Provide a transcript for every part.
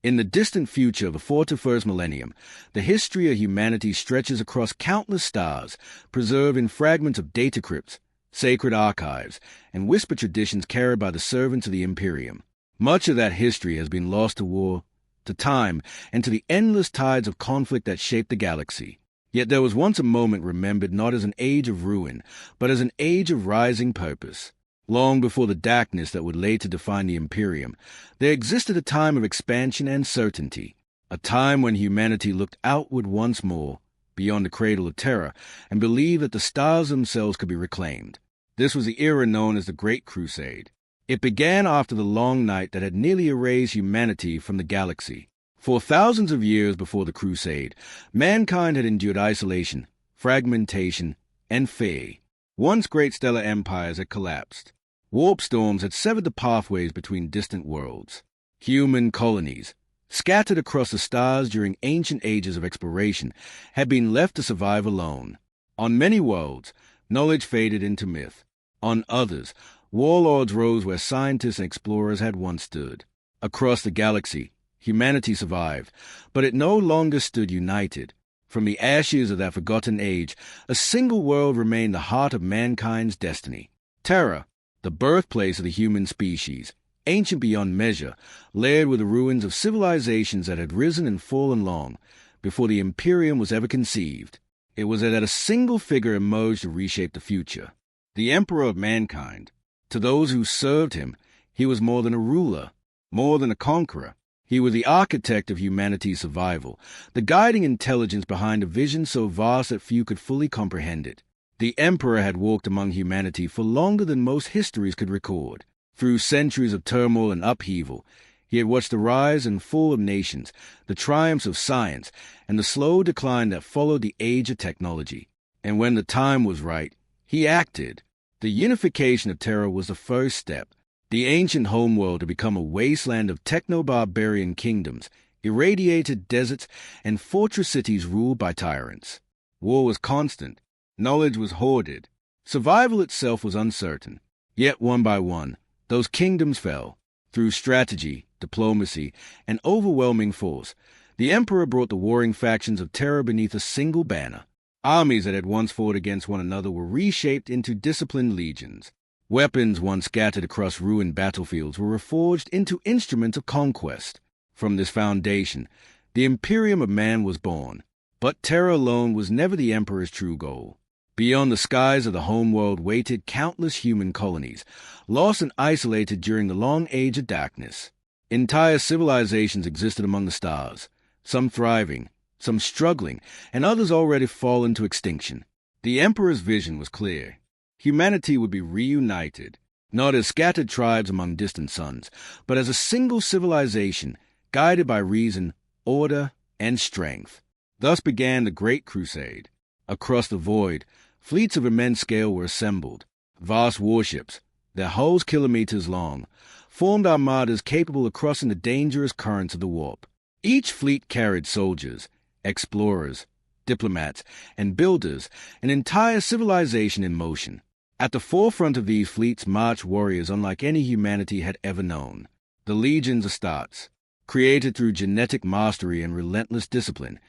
In the distant future of the 41st millennium, the history of humanity stretches across countless stars, preserved in fragments of data crypts, sacred archives, and whispered traditions carried by the servants of the Imperium. Much of that history has been lost to war, to time, and to the endless tides of conflict that shaped the galaxy. Yet there was once a moment remembered not as an age of ruin, but as an age of rising purpose. Long before the darkness that would later define the Imperium, there existed a time of expansion and certainty, a time when humanity looked outward once more, beyond the cradle of Terra, and believed that the stars themselves could be reclaimed. This was the era known as the Great Crusade. It began after the long night that had nearly erased humanity from the galaxy. For thousands of years before the Crusade, mankind had endured isolation, fragmentation, and fear. Once great stellar empires had collapsed. Warp storms had severed the pathways between distant worlds. Human colonies, scattered across the stars during ancient ages of exploration, had been left to survive alone. On many worlds, knowledge faded into myth. On others, warlords rose where scientists and explorers had once stood. Across the galaxy, humanity survived, but it no longer stood united. From the ashes of that forgotten age, a single world remained the heart of mankind's destiny. Terra, the birthplace of the human species, ancient beyond measure, layered with the ruins of civilizations that had risen and fallen long before the Imperium was ever conceived. It was that a single figure emerged to reshape the future. The Emperor of mankind. To those who served him, he was more than a ruler, more than a conqueror. He was the architect of humanity's survival, the guiding intelligence behind a vision so vast that few could fully comprehend it. The Emperor had walked among humanity for longer than most histories could record. Through centuries of turmoil and upheaval, he had watched the rise and fall of nations, the triumphs of science, and the slow decline that followed the age of technology. And when the time was right, he acted. The unification of Terra was the first step. The ancient homeworld had become a wasteland of techno-barbarian kingdoms, irradiated deserts, and fortress cities ruled by tyrants. War was constant. Knowledge was hoarded. Survival itself was uncertain. Yet one by one, those kingdoms fell. Through strategy, diplomacy, and overwhelming force, the Emperor brought the warring factions of Terra beneath a single banner. Armies that had once fought against one another were reshaped into disciplined legions. Weapons once scattered across ruined battlefields were reforged into instruments of conquest. From this foundation, the Imperium of man was born. But Terra alone was never the Emperor's true goal. Beyond the skies of the homeworld waited countless human colonies, lost and isolated during the long age of darkness. Entire civilizations existed among the stars, some thriving, some struggling, and others already fallen to extinction. The Emperor's vision was clear. Humanity would be reunited, not as scattered tribes among distant suns, but as a single civilization, guided by reason, order, and strength. Thus began the Great Crusade. Across the void, fleets of immense scale were assembled. Vast warships, their hulls kilometers long, formed armadas capable of crossing the dangerous currents of the warp. Each fleet carried soldiers, explorers, diplomats, and builders, an entire civilization in motion. At the forefront of these fleets marched warriors unlike any humanity had ever known. The legions of Astartes, created through genetic mastery and relentless discipline,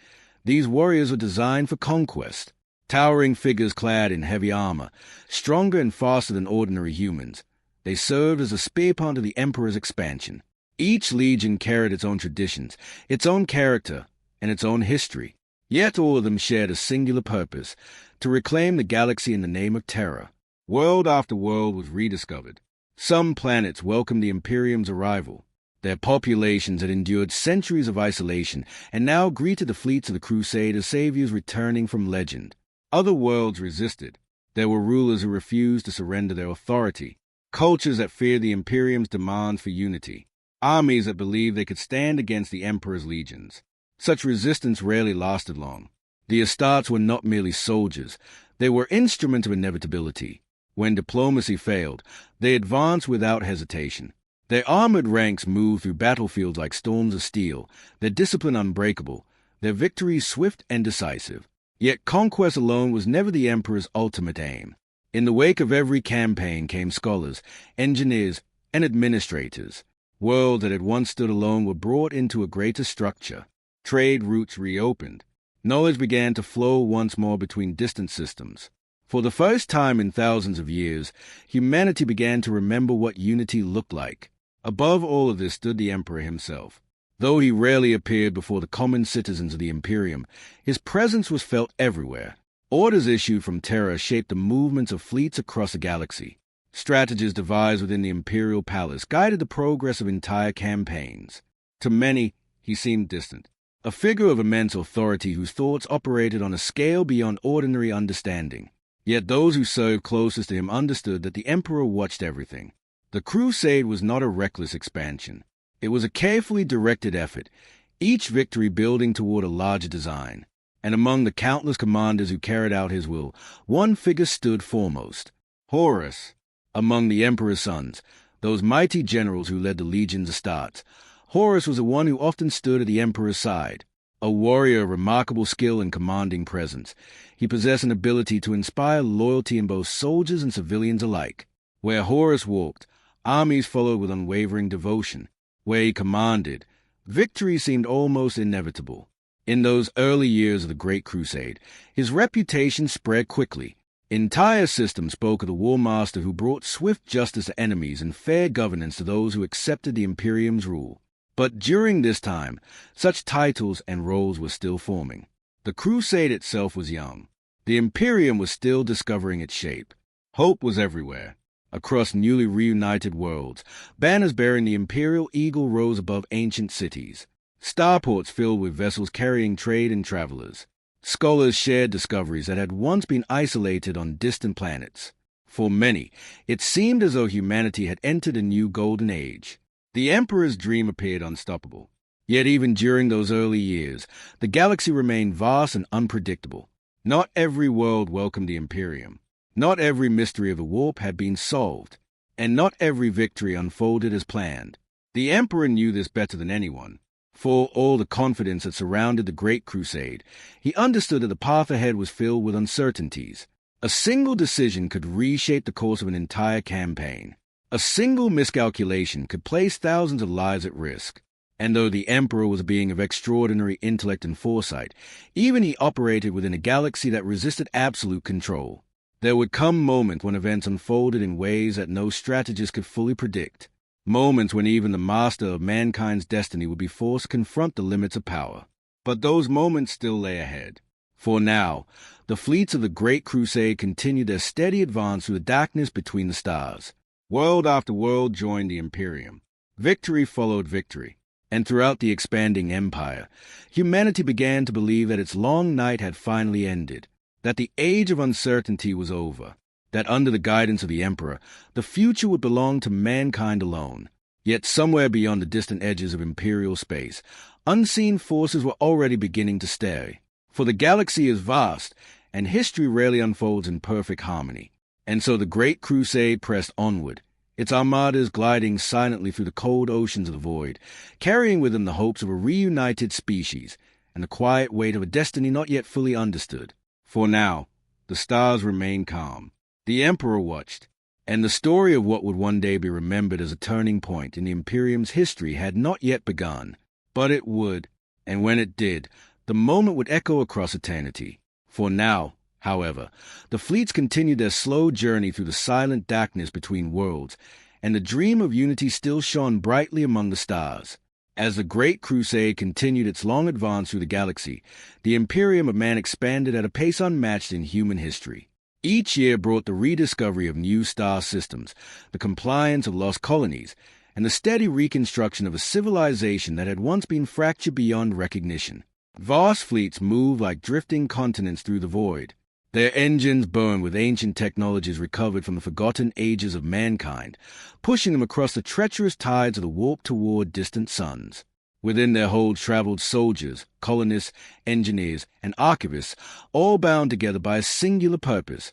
these warriors were designed for conquest. Towering figures clad in heavy armor, stronger and faster than ordinary humans, they served as a spearpoint of the Emperor's expansion. Each legion carried its own traditions, its own character, and its own history. Yet all of them shared a singular purpose, to reclaim the galaxy in the name of Terra. World after world was rediscovered. Some planets welcomed the Imperium's arrival. Their populations had endured centuries of isolation and now greeted the fleets of the Crusade as saviors returning from legend. Other worlds resisted. There were rulers who refused to surrender their authority, cultures that feared the Imperium's demands for unity, armies that believed they could stand against the Emperor's legions. Such resistance rarely lasted long. The Astartes were not merely soldiers, they were instruments of inevitability. When diplomacy failed, they advanced without hesitation. Their armored ranks moved through battlefields like storms of steel, their discipline unbreakable, their victories swift and decisive. Yet conquest alone was never the Emperor's ultimate aim. In the wake of every campaign came scholars, engineers, and administrators. Worlds that had once stood alone were brought into a greater structure. Trade routes reopened. Knowledge began to flow once more between distant systems. For the first time in thousands of years, humanity began to remember what unity looked like. Above all of this stood the Emperor himself. Though he rarely appeared before the common citizens of the Imperium, his presence was felt everywhere. Orders issued from Terra shaped the movements of fleets across the galaxy. Strategies devised within the Imperial Palace guided the progress of entire campaigns. To many, he seemed distant, a figure of immense authority whose thoughts operated on a scale beyond ordinary understanding. Yet those who served closest to him understood that the Emperor watched everything. The Crusade was not a reckless expansion. It was a carefully directed effort, each victory building toward a larger design. And among the countless commanders who carried out his will, one figure stood foremost: Horus. Among the Emperor's sons, those mighty generals who led the legions of Astartes, Horus was the one who often stood at the Emperor's side. A warrior of remarkable skill and commanding presence, he possessed an ability to inspire loyalty in both soldiers and civilians alike. Where Horus walked, armies followed with unwavering devotion. Where he commanded, victory seemed almost inevitable. In those early years of the Great Crusade, his reputation spread quickly. Entire systems spoke of the war master who brought swift justice to enemies and fair governance to those who accepted the Imperium's rule. But during this time, such titles and roles were still forming. The Crusade itself was young. The Imperium was still discovering its shape. Hope was everywhere. Across newly reunited worlds, banners bearing the Imperial Eagle rose above ancient cities. Starports filled with vessels carrying trade and travelers. Scholars shared discoveries that had once been isolated on distant planets. For many, it seemed as though humanity had entered a new golden age. The Emperor's dream appeared unstoppable. Yet even during those early years, the galaxy remained vast and unpredictable. Not every world welcomed the Imperium. Not every mystery of the warp had been solved. And not every victory unfolded as planned. The Emperor knew this better than anyone. For all the confidence that surrounded the Great Crusade, he understood that the path ahead was filled with uncertainties. A single decision could reshape the course of an entire campaign. A single miscalculation could place thousands of lives at risk. And though the Emperor was a being of extraordinary intellect and foresight, even he operated within a galaxy that resisted absolute control. There would come moments when events unfolded in ways that no strategist could fully predict. Moments when even the master of mankind's destiny would be forced to confront the limits of power. But those moments still lay ahead. For now, the fleets of the Great Crusade continued their steady advance through the darkness between the stars. World after world joined the Imperium. Victory followed victory. And throughout the expanding empire, humanity began to believe that its long night had finally ended, that the age of uncertainty was over, that under the guidance of the Emperor, the future would belong to mankind alone. Yet somewhere beyond the distant edges of imperial space, unseen forces were already beginning to stir. For the galaxy is vast, and history rarely unfolds in perfect harmony. And so the Great Crusade pressed onward, its armadas gliding silently through the cold oceans of the void, carrying with them the hopes of a reunited species, and the quiet weight of a destiny not yet fully understood. For now, the stars remained calm. The Emperor watched, and the story of what would one day be remembered as a turning point in the Imperium's history had not yet begun. But it would, and when it did, the moment would echo across eternity. For now, however, the fleets continued their slow journey through the silent darkness between worlds, and the dream of unity still shone brightly among the stars. As the Great Crusade continued its long advance through the galaxy, the Imperium of Man expanded at a pace unmatched in human history. Each year brought the rediscovery of new star systems, the compliance of lost colonies, and the steady reconstruction of a civilization that had once been fractured beyond recognition. Vast fleets moved like drifting continents through the void. Their engines burned with ancient technologies recovered from the forgotten ages of mankind, pushing them across the treacherous tides of the warp toward distant suns. Within their holds traveled soldiers, colonists, engineers, and archivists, all bound together by a singular purpose: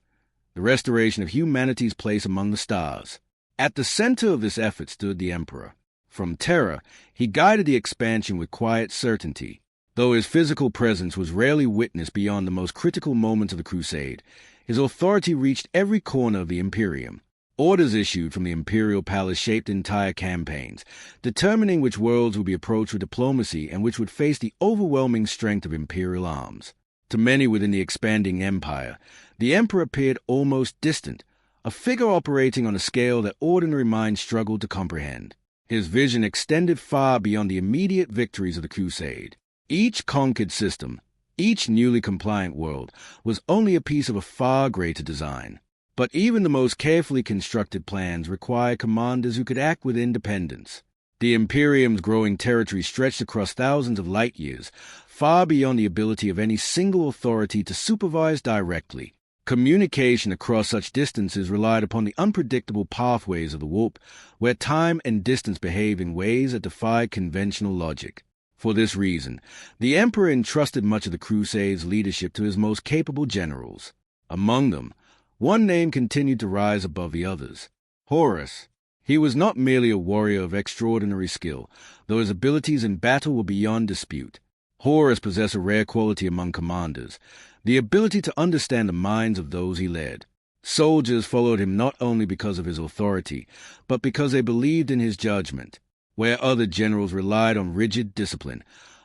the restoration of humanity's place among the stars. At the center of this effort stood the Emperor. From Terra, he guided the expansion with quiet certainty. Though his physical presence was rarely witnessed beyond the most critical moments of the crusade, his authority reached every corner of the Imperium. Orders issued from the Imperial Palace shaped entire campaigns, determining which worlds would be approached with diplomacy and which would face the overwhelming strength of Imperial arms. To many within the expanding empire, the Emperor appeared almost distant, a figure operating on a scale that ordinary minds struggled to comprehend. His vision extended far beyond the immediate victories of the Crusade. Each conquered system, each newly compliant world, was only a piece of a far greater design. But even the most carefully constructed plans require commanders who could act with independence. The Imperium's growing territory stretched across thousands of light years, far beyond the ability of any single authority to supervise directly. Communication across such distances relied upon the unpredictable pathways of the warp, where time and distance behave in ways that defy conventional logic. For this reason, the Emperor entrusted much of the Crusade's leadership to his most capable generals. Among them, one name continued to rise above the others: Horus. He was not merely a warrior of extraordinary skill, though his abilities in battle were beyond dispute. Horus possessed a rare quality among commanders: the ability to understand the minds of those he led. Soldiers followed him not only because of his authority, but because they believed in his judgment. Where other generals relied on rigid discipline,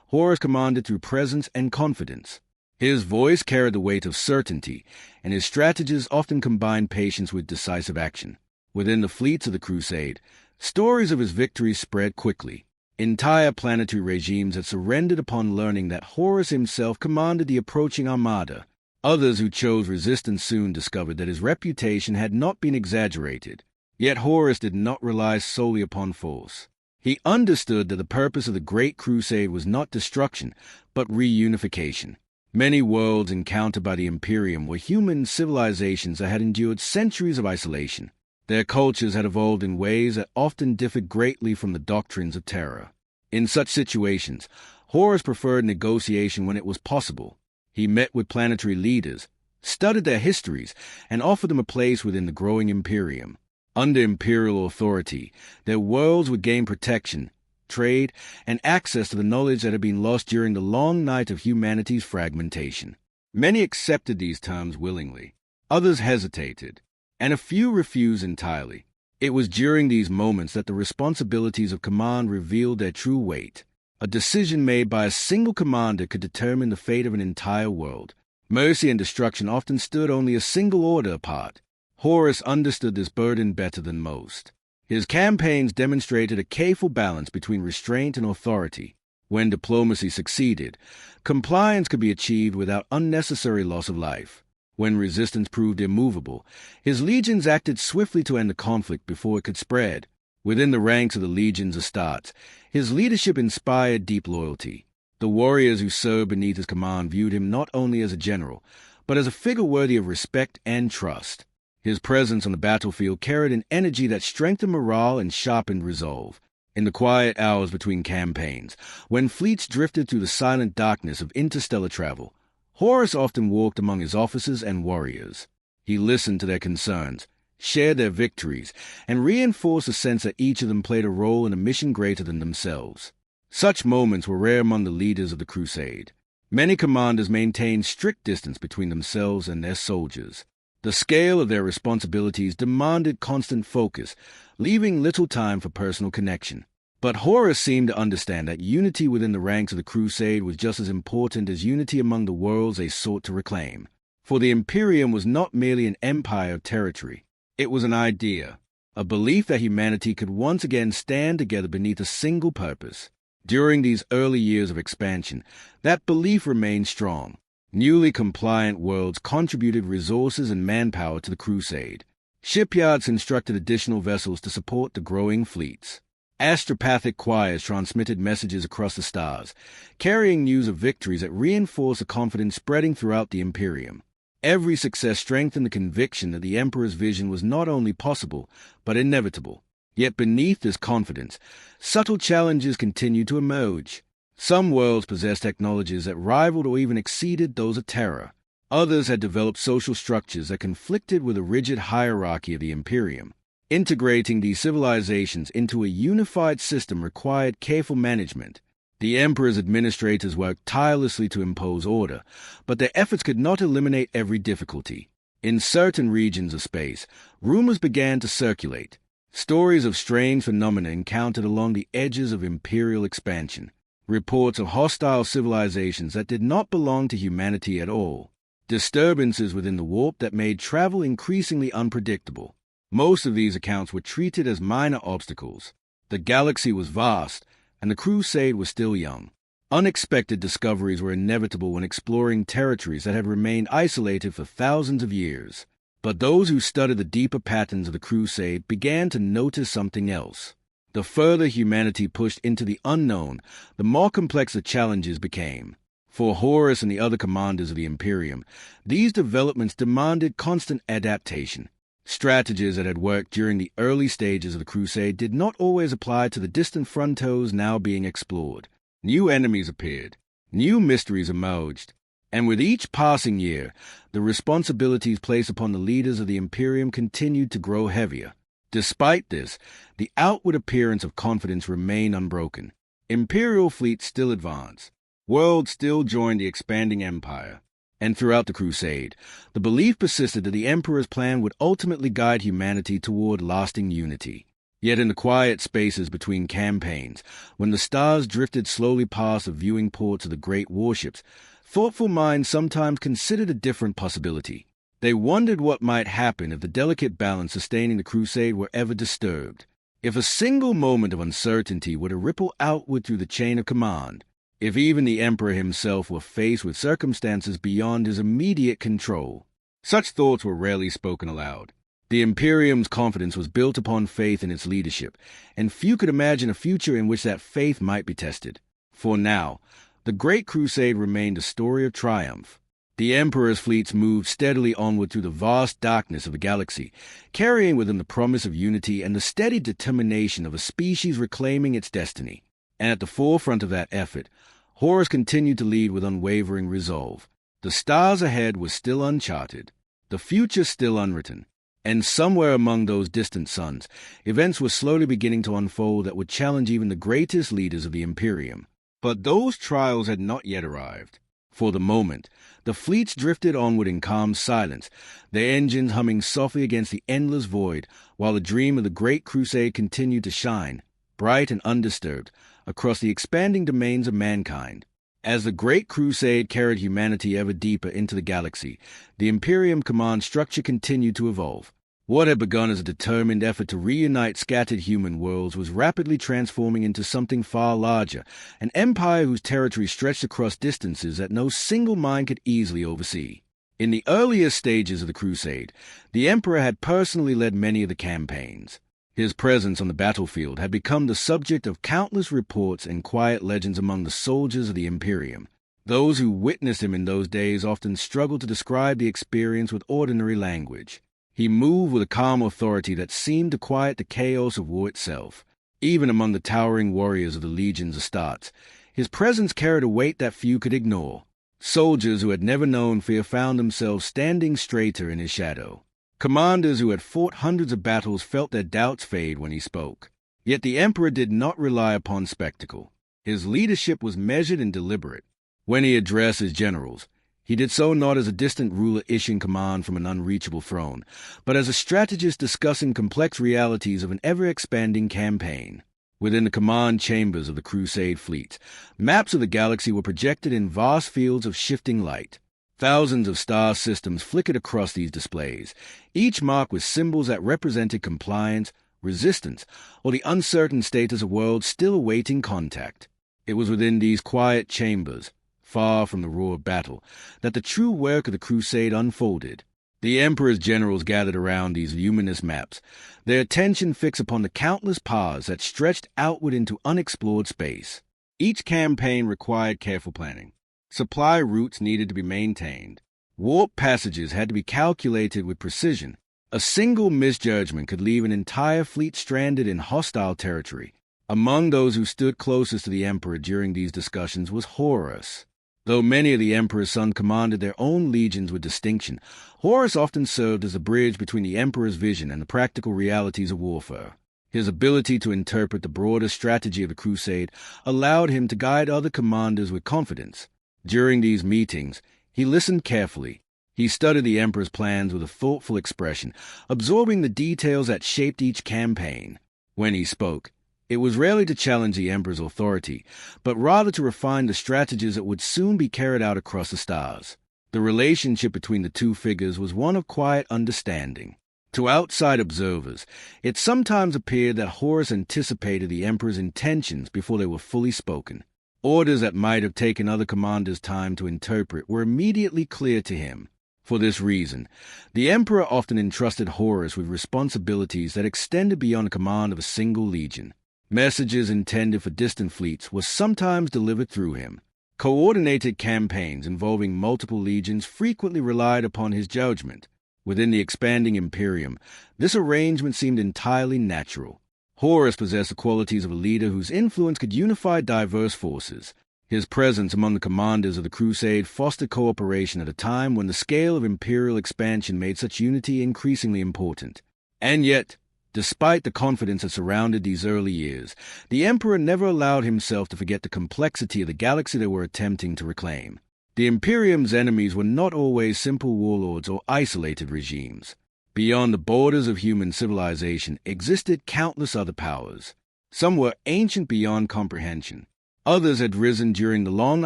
Horus commanded through presence and confidence. His voice carried the weight of certainty, and his strategies often combined patience with decisive action. Within the fleets of the Crusade, stories of his victories spread quickly. Entire planetary regimes had surrendered upon learning that Horus himself commanded the approaching armada. Others who chose resistance soon discovered that his reputation had not been exaggerated. Yet Horus did not rely solely upon force. He understood that the purpose of the Great Crusade was not destruction, but reunification. Many worlds encountered by the Imperium were human civilizations that had endured centuries of isolation. Their cultures had evolved in ways that often differed greatly from the doctrines of Terra. In such situations, Horus preferred negotiation when it was possible. He met with planetary leaders, studied their histories, and offered them a place within the growing Imperium. Under Imperial authority, their worlds would gain protection, trade, and access to the knowledge that had been lost during the long night of humanity's fragmentation. Many accepted these terms willingly. Others hesitated, and a few refused entirely. It was during these moments that the responsibilities of command revealed their true weight. A decision made by a single commander could determine the fate of an entire world. Mercy and destruction often stood only a single order apart. Horus understood this burden better than most. His campaigns demonstrated a careful balance between restraint and authority. When diplomacy succeeded, compliance could be achieved without unnecessary loss of life. When resistance proved immovable, his legions acted swiftly to end the conflict before it could spread. Within the ranks of the legions Astartes, his leadership inspired deep loyalty. The warriors who served beneath his command viewed him not only as a general, but as a figure worthy of respect and trust. His presence on the battlefield carried an energy that strengthened morale and sharpened resolve. In the quiet hours between campaigns, when fleets drifted through the silent darkness of interstellar travel, Horus often walked among his officers and warriors. He listened to their concerns, shared their victories, and reinforced the sense that each of them played a role in a mission greater than themselves. Such moments were rare among the leaders of the Crusade. Many commanders maintained strict distance between themselves and their soldiers. The scale of their responsibilities demanded constant focus, leaving little time for personal connection. But Horus seemed to understand that unity within the ranks of the Crusade was just as important as unity among the worlds they sought to reclaim. For the Imperium was not merely an empire of territory. It was an idea, a belief that humanity could once again stand together beneath a single purpose. During these early years of expansion, that belief remained strong. Newly compliant worlds contributed resources and manpower to the Crusade. Shipyards constructed additional vessels to support the growing fleets. Astropathic choirs transmitted messages across the stars, carrying news of victories that reinforced the confidence spreading throughout the Imperium. Every success strengthened the conviction that the Emperor's vision was not only possible, but inevitable. Yet beneath this confidence, subtle challenges continued to emerge. Some worlds possessed technologies that rivaled or even exceeded those of Terra. Others had developed social structures that conflicted with the rigid hierarchy of the Imperium. Integrating these civilizations into a unified system required careful management. The Emperor's administrators worked tirelessly to impose order, but their efforts could not eliminate every difficulty. In certain regions of space, rumors began to circulate, stories of strange phenomena encountered along the edges of imperial expansion, reports of hostile civilizations that did not belong to humanity at all, disturbances within the warp that made travel increasingly unpredictable. Most of these accounts were treated as minor obstacles. The galaxy was vast, and the Crusade was still young. Unexpected discoveries were inevitable when exploring territories that had remained isolated for thousands of years. But those who studied the deeper patterns of the Crusade began to notice something else. The further humanity pushed into the unknown, the more complex the challenges became. For Horus and the other commanders of the Imperium, these developments demanded constant adaptation. Strategies that had worked during the early stages of the Crusade did not always apply to the distant frontiers now being explored. New enemies appeared, new mysteries emerged, and with each passing year, the responsibilities placed upon the leaders of the Imperium continued to grow heavier. Despite this, the outward appearance of confidence remained unbroken. Imperial fleets still advanced. Worlds still joined the expanding empire. And throughout the Crusade, the belief persisted that the Emperor's plan would ultimately guide humanity toward lasting unity. Yet in the quiet spaces between campaigns, when the stars drifted slowly past the viewing ports of the great warships, thoughtful minds sometimes considered a different possibility. They wondered what might happen if the delicate balance sustaining the Crusade were ever disturbed. If a single moment of uncertainty were to ripple outward through the chain of command. If even the Emperor himself were faced with circumstances beyond his immediate control. Such thoughts were rarely spoken aloud. The Imperium's confidence was built upon faith in its leadership, and few could imagine a future in which that faith might be tested. For now, the Great Crusade remained a story of triumph. The Emperor's fleets moved steadily onward through the vast darkness of the galaxy, carrying with them the promise of unity and the steady determination of a species reclaiming its destiny. And at the forefront of that effort, Horus continued to lead with unwavering resolve. The stars ahead were still uncharted, the future still unwritten, and somewhere among those distant suns, events were slowly beginning to unfold that would challenge even the greatest leaders of the Imperium. But those trials had not yet arrived. For the moment, the fleets drifted onward in calm silence, their engines humming softly against the endless void, while the dream of the Great Crusade continued to shine, bright and undisturbed, across the expanding domains of mankind. As the Great Crusade carried humanity ever deeper into the galaxy, the Imperium command structure continued to evolve. What had begun as a determined effort to reunite scattered human worlds was rapidly transforming into something far larger, an empire whose territory stretched across distances that no single mind could easily oversee. In the earliest stages of the Crusade, the Emperor had personally led many of the campaigns. His presence on the battlefield had become the subject of countless reports and quiet legends among the soldiers of the Imperium. Those who witnessed him in those days often struggled to describe the experience with ordinary language. He moved with a calm authority that seemed to quiet the chaos of war itself. Even among the towering warriors of the legions Astartes, his presence carried a weight that few could ignore. Soldiers who had never known fear found themselves standing straighter in his shadow. Commanders who had fought hundreds of battles felt their doubts fade when he spoke. Yet the Emperor did not rely upon spectacle. His leadership was measured and deliberate. When he addressed his generals, he did so not as a distant ruler issuing command from an unreachable throne, but as a strategist discussing complex realities of an ever-expanding campaign. Within the command chambers of the Crusade fleets, maps of the galaxy were projected in vast fields of shifting light. Thousands of star systems flickered across these displays, each marked with symbols that represented compliance, resistance, or the uncertain status of worlds still awaiting contact. It was within these quiet chambers, far from the roar of battle, that the true work of the Crusade unfolded. The Emperor's generals gathered around these luminous maps, their attention fixed upon the countless paths that stretched outward into unexplored space. Each campaign required careful planning. Supply routes needed to be maintained. Warp passages had to be calculated with precision. A single misjudgment could leave an entire fleet stranded in hostile territory. Among those who stood closest to the Emperor during these discussions was Horus. Though many of the Emperor's sons commanded their own legions with distinction, Horus often served as a bridge between the Emperor's vision and the practical realities of warfare. His ability to interpret the broader strategy of the Crusade allowed him to guide other commanders with confidence. During these meetings, he listened carefully, He studied the Emperor's plans with a thoughtful expression, absorbing the details that shaped each campaign. When he spoke, it was rarely to challenge the Emperor's authority, but rather to refine the strategies that would soon be carried out across the stars. The relationship between the two figures was one of quiet understanding. To outside observers, it sometimes appeared that Horus anticipated the Emperor's intentions before they were fully spoken. Orders that might have taken other commanders time to interpret were immediately clear to him. For this reason, the Emperor often entrusted Horus with responsibilities that extended beyond the command of a single legion. Messages intended for distant fleets were sometimes delivered through him. Coordinated campaigns involving multiple legions frequently relied upon his judgment. Within the expanding Imperium, this arrangement seemed entirely natural. Horus possessed the qualities of a leader whose influence could unify diverse forces. His presence among the commanders of the Crusade fostered cooperation at a time when the scale of imperial expansion made such unity increasingly important. And yet, despite the confidence that surrounded these early years, the Emperor never allowed himself to forget the complexity of the galaxy they were attempting to reclaim. The Imperium's enemies were not always simple warlords or isolated regimes. Beyond the borders of human civilization existed countless other powers. Some were ancient beyond comprehension. Others had risen during the long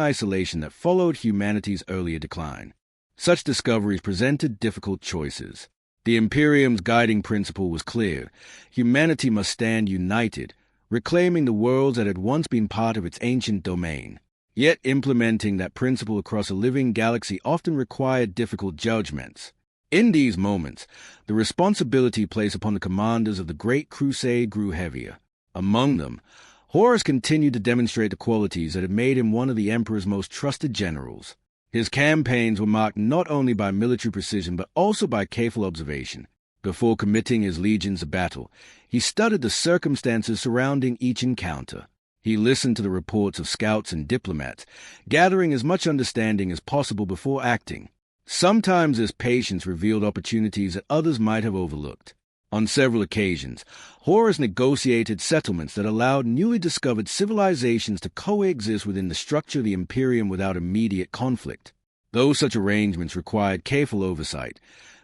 isolation that followed humanity's earlier decline. Such discoveries presented difficult choices. The Imperium's guiding principle was clear. Humanity must stand united, reclaiming the worlds that had once been part of its ancient domain. Yet implementing that principle across a living galaxy often required difficult judgments. In these moments, the responsibility placed upon the commanders of the Great Crusade grew heavier. Among them, Horus continued to demonstrate the qualities that had made him one of the Emperor's most trusted generals. His campaigns were marked not only by military precision but also by careful observation. Before committing his legions to battle, he studied the circumstances surrounding each encounter. He listened to the reports of scouts and diplomats, gathering as much understanding as possible before acting. Sometimes this patience revealed opportunities that others might have overlooked. On several occasions, Horus negotiated settlements that allowed newly discovered civilizations to coexist within the structure of the Imperium without immediate conflict. Though such arrangements required careful oversight,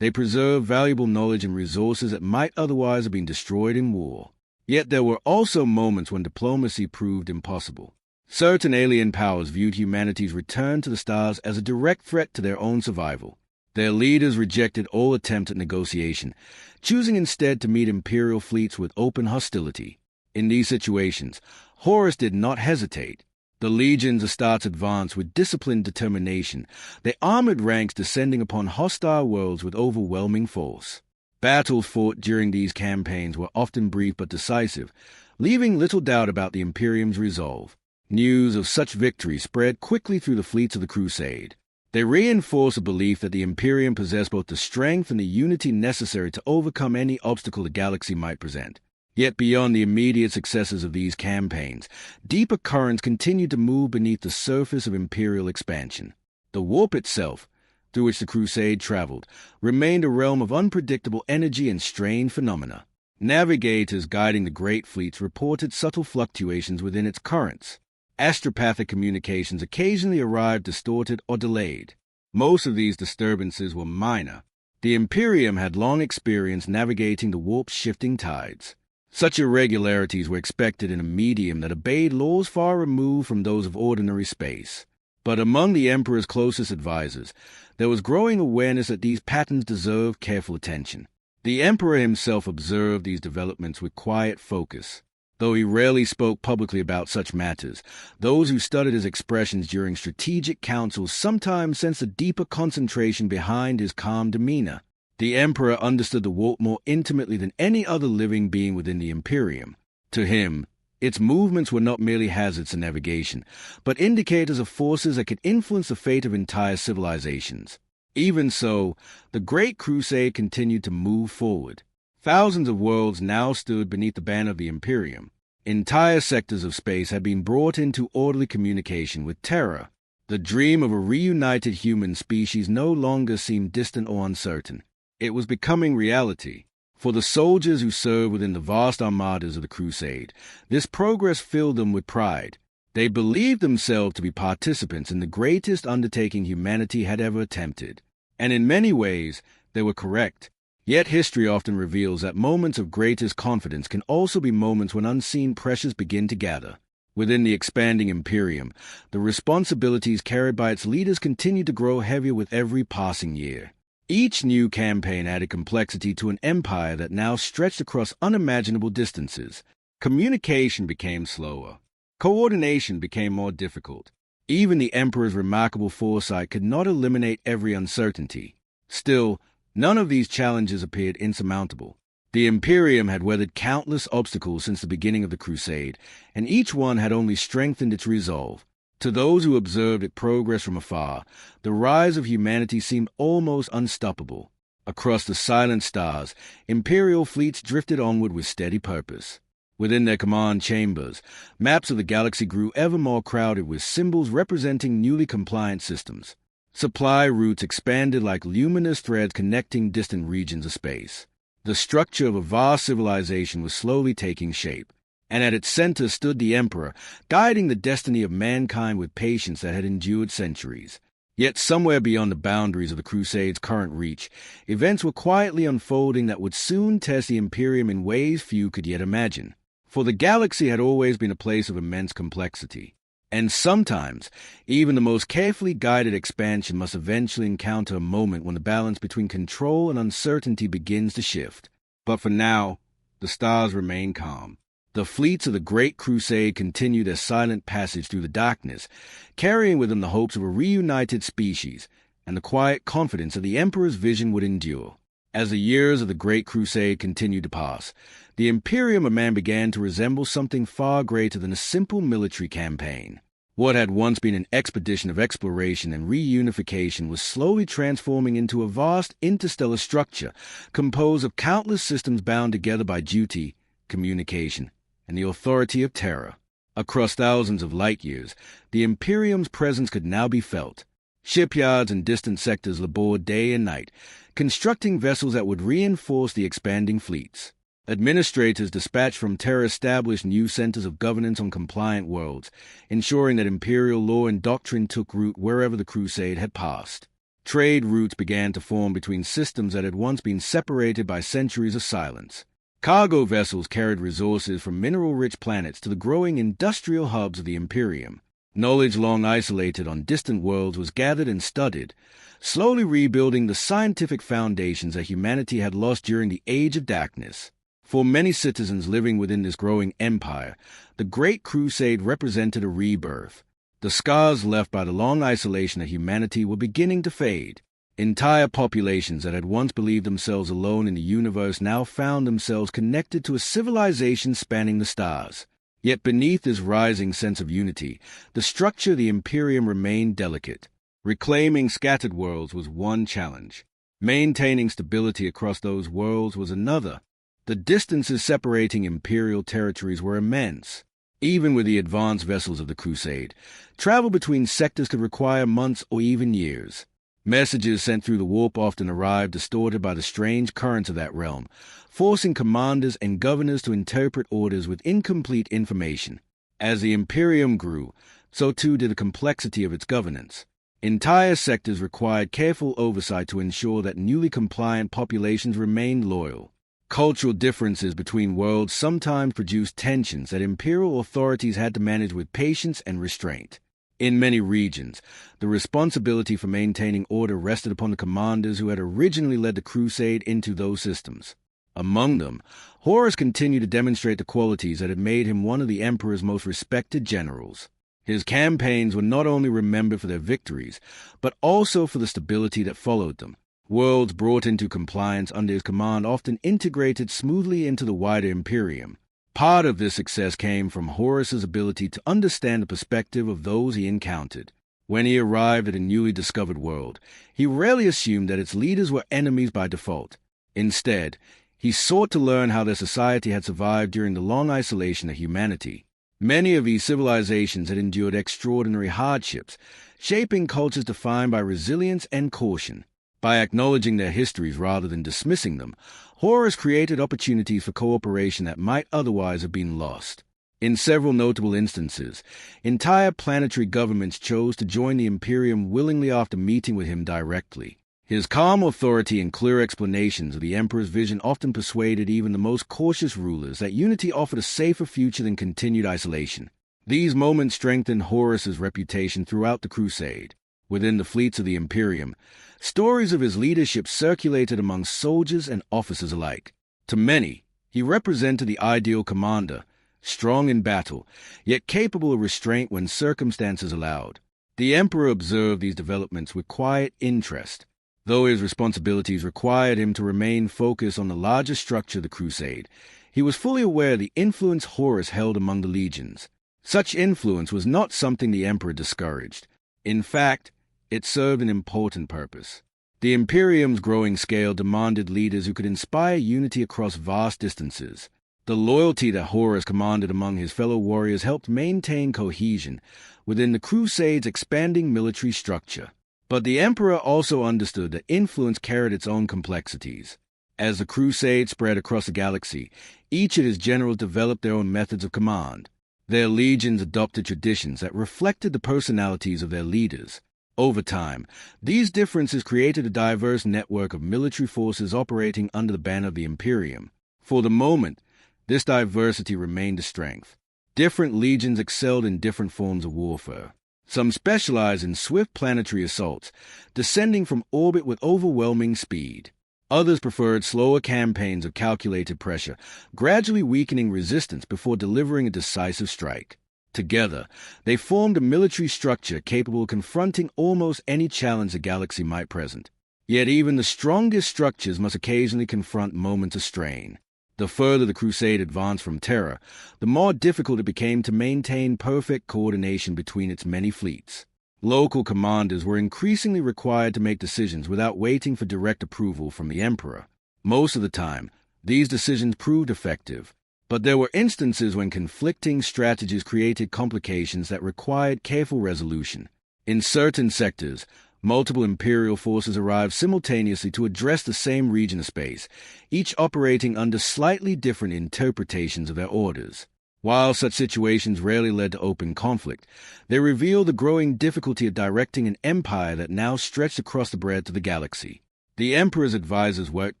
they preserved valuable knowledge and resources that might otherwise have been destroyed in war. Yet there were also moments when diplomacy proved impossible. Certain alien powers viewed humanity's return to the stars as a direct threat to their own survival. Their leaders rejected all attempt at negotiation, choosing instead to meet Imperial fleets with open hostility. In these situations, Horus did not hesitate. The legions of Astartes advanced with disciplined determination, their armored ranks descending upon hostile worlds with overwhelming force. Battles fought during these campaigns were often brief but decisive, leaving little doubt about the Imperium's resolve. News of such victory spread quickly through the fleets of the Crusade. They reinforced the belief that the Imperium possessed both the strength and the unity necessary to overcome any obstacle the galaxy might present. Yet beyond the immediate successes of these campaigns, deeper currents continued to move beneath the surface of Imperial expansion. The warp itself, through which the Crusade traveled, remained a realm of unpredictable energy and strange phenomena. Navigators guiding the great fleets reported subtle fluctuations within its currents. Astropathic communications occasionally arrived distorted or delayed. Most of these disturbances were minor. The Imperium had long experience navigating the warp's shifting tides. Such irregularities were expected in a medium that obeyed laws far removed from those of ordinary space. But among the Emperor's closest advisors, there was growing awareness that these patterns deserved careful attention. The Emperor himself observed these developments with quiet focus. Though he rarely spoke publicly about such matters, those who studied his expressions during strategic councils sometimes sensed a deeper concentration behind his calm demeanor. The Emperor understood the warp more intimately than any other living being within the Imperium. To him, its movements were not merely hazards to navigation, but indicators of forces that could influence the fate of entire civilizations. Even so, the Great Crusade continued to move forward. Thousands of worlds now stood beneath the banner of the Imperium. Entire sectors of space had been brought into orderly communication with Terra. The dream of a reunited human species no longer seemed distant or uncertain. It was becoming reality. For the soldiers who served within the vast armadas of the Crusade, this progress filled them with pride. They believed themselves to be participants in the greatest undertaking humanity had ever attempted. And in many ways, they were correct. Yet history often reveals that moments of greatest confidence can also be moments when unseen pressures begin to gather. Within the expanding Imperium, the responsibilities carried by its leaders continued to grow heavier with every passing year. Each new campaign added complexity to an empire that now stretched across unimaginable distances. Communication became slower. Coordination became more difficult. Even the Emperor's remarkable foresight could not eliminate every uncertainty. Still, none of these challenges appeared insurmountable. The Imperium had weathered countless obstacles since the beginning of the Crusade, and each one had only strengthened its resolve. To those who observed its progress from afar, the rise of humanity seemed almost unstoppable. Across the silent stars, Imperial fleets drifted onward with steady purpose. Within their command chambers, maps of the galaxy grew ever more crowded with symbols representing newly compliant systems. Supply routes expanded like luminous threads connecting distant regions of space. The structure of a vast civilization was slowly taking shape, and at its center stood the Emperor, guiding the destiny of mankind with patience that had endured centuries. Yet somewhere beyond the boundaries of the Crusade's current reach, events were quietly unfolding that would soon test the Imperium in ways few could yet imagine. For the galaxy had always been a place of immense complexity, and sometimes even the most carefully guided expansion must eventually encounter a moment when the balance between control and uncertainty begins to shift. But for now, the stars remain calm. The fleets of the Great Crusade continue their silent passage through the darkness, carrying with them the hopes of a reunited species and the quiet confidence that the Emperor's vision would endure. As the years of the Great Crusade continued to pass, the Imperium of Man began to resemble something far greater than a simple military campaign. What had once been an expedition of exploration and reunification was slowly transforming into a vast interstellar structure composed of countless systems bound together by duty, communication, and the authority of Terra. Across thousands of light years, the Imperium's presence could now be felt. Shipyards and distant sectors labored day and night, constructing vessels that would reinforce the expanding fleets. Administrators dispatched from Terra established new centers of governance on compliant worlds, ensuring that imperial law and doctrine took root wherever the Crusade had passed. Trade routes began to form between systems that had once been separated by centuries of silence. Cargo vessels carried resources from mineral-rich planets to the growing industrial hubs of the Imperium. Knowledge long isolated on distant worlds was gathered and studied, slowly rebuilding the scientific foundations that humanity had lost during the Age of Darkness. For many citizens living within this growing empire, the Great Crusade represented a rebirth. The scars left by the long isolation of humanity were beginning to fade. Entire populations that had once believed themselves alone in the universe now found themselves connected to a civilization spanning the stars. Yet beneath this rising sense of unity, the structure of the Imperium remained delicate. Reclaiming scattered worlds was one challenge. Maintaining stability across those worlds was another. The distances separating imperial territories were immense. Even with the advanced vessels of the Crusade, travel between sectors could require months or even years. Messages sent through the warp often arrived distorted by the strange currents of that realm, forcing commanders and governors to interpret orders with incomplete information. As the Imperium grew, so too did the complexity of its governance. Entire sectors required careful oversight to ensure that newly compliant populations remained loyal. Cultural differences between worlds sometimes produced tensions that imperial authorities had to manage with patience and restraint. In many regions, the responsibility for maintaining order rested upon the commanders who had originally led the Crusade into those systems. Among them, Horus continued to demonstrate the qualities that had made him one of the Emperor's most respected generals. His campaigns were not only remembered for their victories, but also for the stability that followed them. Worlds brought into compliance under his command often integrated smoothly into the wider Imperium. Part of this success came from Horus's ability to understand the perspective of those he encountered. When he arrived at a newly discovered world, he rarely assumed that its leaders were enemies by default. Instead, he sought to learn how their society had survived during the long isolation of humanity. Many of these civilizations had endured extraordinary hardships, shaping cultures defined by resilience and caution. By acknowledging their histories rather than dismissing them, Horus created opportunities for cooperation that might otherwise have been lost. In several notable instances, entire planetary governments chose to join the Imperium willingly after meeting with him directly. His calm authority and clear explanations of the Emperor's vision often persuaded even the most cautious rulers that unity offered a safer future than continued isolation. These moments strengthened Horus's reputation throughout the Crusade. Within the fleets of the Imperium, stories of his leadership circulated among soldiers and officers alike. To many, he represented the ideal commander, strong in battle, yet capable of restraint when circumstances allowed. The Emperor observed these developments with quiet interest, though his responsibilities required him to remain focused on the larger structure of the Crusade. He was fully aware of the influence Horus held among the legions. Such influence was not something the Emperor discouraged. In fact, it served an important purpose. The Imperium's growing scale demanded leaders who could inspire unity across vast distances. The loyalty that Horus commanded among his fellow warriors helped maintain cohesion within the Crusade's expanding military structure. But the Emperor also understood that influence carried its own complexities. As the Crusade spread across the galaxy, each of his generals developed their own methods of command. Their legions adopted traditions that reflected the personalities of their leaders. Over time, these differences created a diverse network of military forces operating under the banner of the Imperium. For the moment, this diversity remained a strength. Different legions excelled in different forms of warfare. Some specialized in swift planetary assaults, descending from orbit with overwhelming speed. Others preferred slower campaigns of calculated pressure, gradually weakening resistance before delivering a decisive strike. Together, they formed a military structure capable of confronting almost any challenge the galaxy might present. Yet even the strongest structures must occasionally confront moments of strain. The further the Crusade advanced from Terra, the more difficult it became to maintain perfect coordination between its many fleets. Local commanders were increasingly required to make decisions without waiting for direct approval from the Emperor. Most of the time, these decisions proved effective, but there were instances when conflicting strategies created complications that required careful resolution. In certain sectors, multiple Imperial forces arrived simultaneously to address the same region of space, each operating under slightly different interpretations of their orders. While such situations rarely led to open conflict, they revealed the growing difficulty of directing an empire that now stretched across the breadth of the galaxy. The Emperor's advisors worked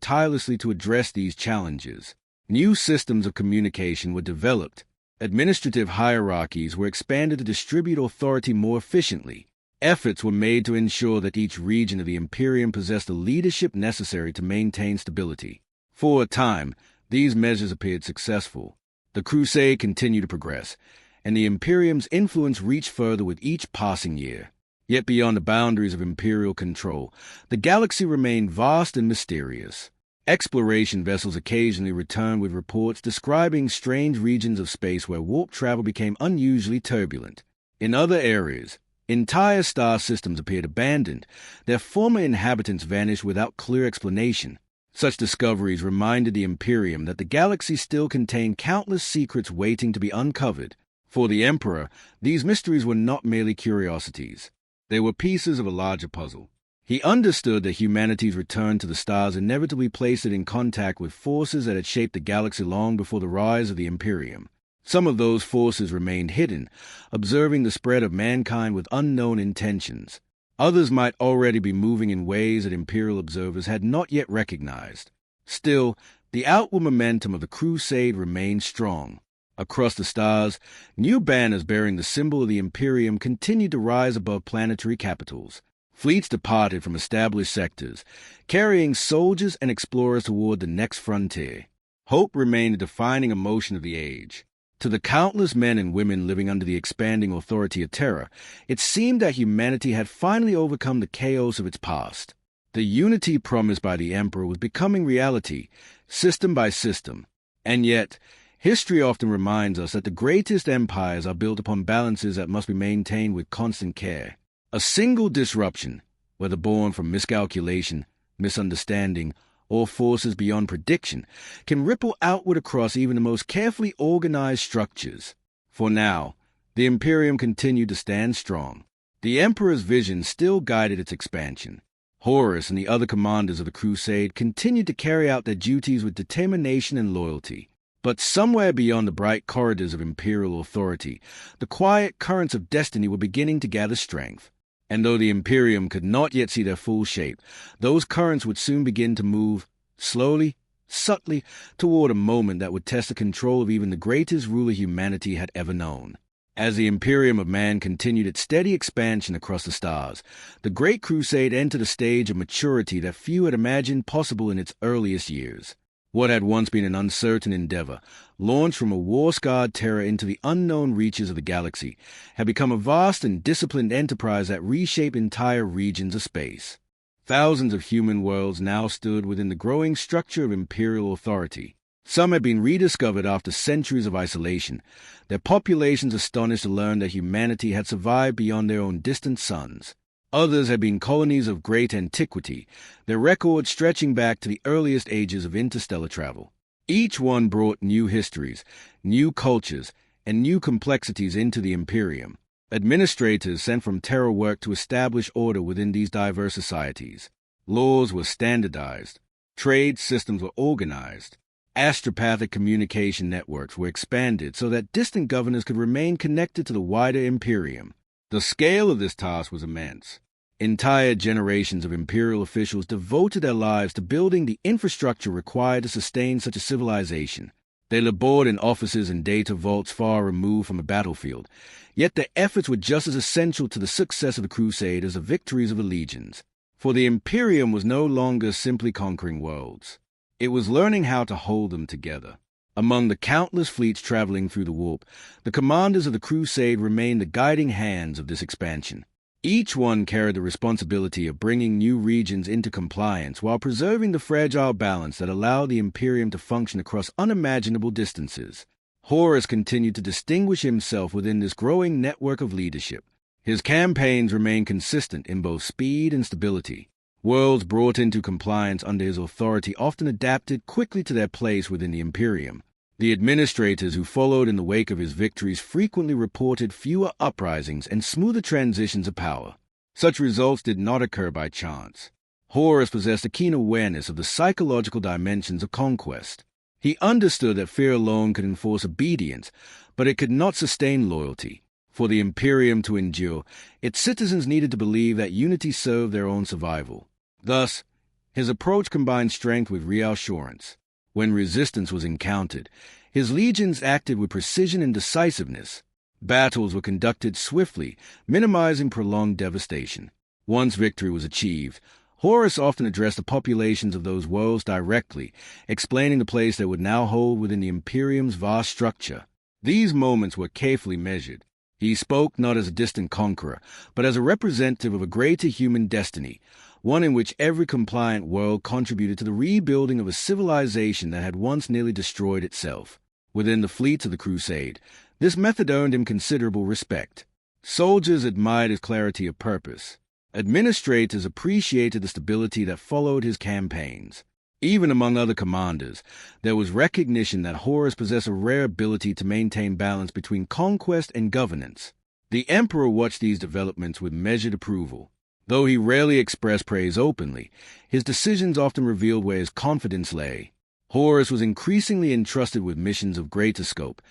tirelessly to address these challenges. New systems of communication were developed. Administrative hierarchies were expanded to distribute authority more efficiently. Efforts were made to ensure that each region of the Imperium possessed the leadership necessary to maintain stability. For a time, these measures appeared successful. The Crusade continued to progress, and the Imperium's influence reached further with each passing year. Yet beyond the boundaries of Imperial control, the galaxy remained vast and mysterious. Exploration vessels occasionally returned with reports describing strange regions of space where warp travel became unusually turbulent. In other areas, entire star systems appeared abandoned, their former inhabitants vanished without clear explanation. Such discoveries reminded the Imperium that the galaxy still contained countless secrets waiting to be uncovered. For the Emperor, these mysteries were not merely curiosities. They were pieces of a larger puzzle. He understood that humanity's return to the stars inevitably placed it in contact with forces that had shaped the galaxy long before the rise of the Imperium. Some of those forces remained hidden, observing the spread of mankind with unknown intentions. Others might already be moving in ways that Imperial observers had not yet recognized. Still, the outward momentum of the Crusade remained strong. Across the stars, new banners bearing the symbol of the Imperium continued to rise above planetary capitals. Fleets departed from established sectors, carrying soldiers and explorers toward the next frontier. Hope remained a defining emotion of the age. To the countless men and women living under the expanding authority of Terra, it seemed that humanity had finally overcome the chaos of its past. The unity promised by the Emperor was becoming reality, system by system. And yet, history often reminds us that the greatest empires are built upon balances that must be maintained with constant care. A single disruption, whether born from miscalculation, misunderstanding, or forces beyond prediction, can ripple outward across even the most carefully organized structures. For now, the Imperium continued to stand strong. The Emperor's vision still guided its expansion. Horus and the other commanders of the Crusade continued to carry out their duties with determination and loyalty. But somewhere beyond the bright corridors of Imperial authority, the quiet currents of destiny were beginning to gather strength. And though the Imperium could not yet see their full shape, those currents would soon begin to move, slowly, subtly, toward a moment that would test the control of even the greatest ruler humanity had ever known. As the Imperium of Man continued its steady expansion across the stars, the Great Crusade entered a stage of maturity that few had imagined possible in its earliest years. What had once been an uncertain endeavor, launched from a war-scarred Terra into the unknown reaches of the galaxy, had become a vast and disciplined enterprise that reshaped entire regions of space. Thousands of human worlds now stood within the growing structure of imperial authority. Some had been rediscovered after centuries of isolation, their populations astonished to learn that humanity had survived beyond their own distant suns. Others had been colonies of great antiquity, their records stretching back to the earliest ages of interstellar travel. Each one brought new histories, new cultures, and new complexities into the Imperium. Administrators sent from Terra worked to establish order within these diverse societies. Laws were standardized. Trade systems were organized. Astropathic communication networks were expanded so that distant governors could remain connected to the wider Imperium. The scale of this task was immense. Entire generations of imperial officials devoted their lives to building the infrastructure required to sustain such a civilization. They labored in offices and data vaults far removed from a battlefield, yet their efforts were just as essential to the success of the Crusade as the victories of the legions. For the Imperium was no longer simply conquering worlds. It was learning how to hold them together. Among the countless fleets traveling through the warp, the commanders of the Crusade remained the guiding hands of this expansion. Each one carried the responsibility of bringing new regions into compliance while preserving the fragile balance that allowed the Imperium to function across unimaginable distances. Horus continued to distinguish himself within this growing network of leadership. His campaigns remained consistent in both speed and stability. Worlds brought into compliance under his authority often adapted quickly to their place within the Imperium. The administrators who followed in the wake of his victories frequently reported fewer uprisings and smoother transitions of power. Such results did not occur by chance. Horus possessed a keen awareness of the psychological dimensions of conquest. He understood that fear alone could enforce obedience, but it could not sustain loyalty. For the Imperium to endure, its citizens needed to believe that unity served their own survival. Thus, his approach combined strength with reassurance. When resistance was encountered, his legions acted with precision and decisiveness. Battles were conducted swiftly, minimizing prolonged devastation. Once victory was achieved, Horus often addressed the populations of those worlds directly, explaining the place they would now hold within the Imperium's vast structure. These moments were carefully measured. He spoke not as a distant conqueror, but as a representative of a greater human destiny, one in which every compliant world contributed to the rebuilding of a civilization that had once nearly destroyed itself. Within the fleets of the Crusade, this method earned him considerable respect. Soldiers admired his clarity of purpose. Administrators appreciated the stability that followed his campaigns. Even among other commanders, there was recognition that Horus possessed a rare ability to maintain balance between conquest and governance. The Emperor watched these developments with measured approval. Though he rarely expressed praise openly, his decisions often revealed where his confidence lay. Horus was increasingly entrusted with missions of greater scope,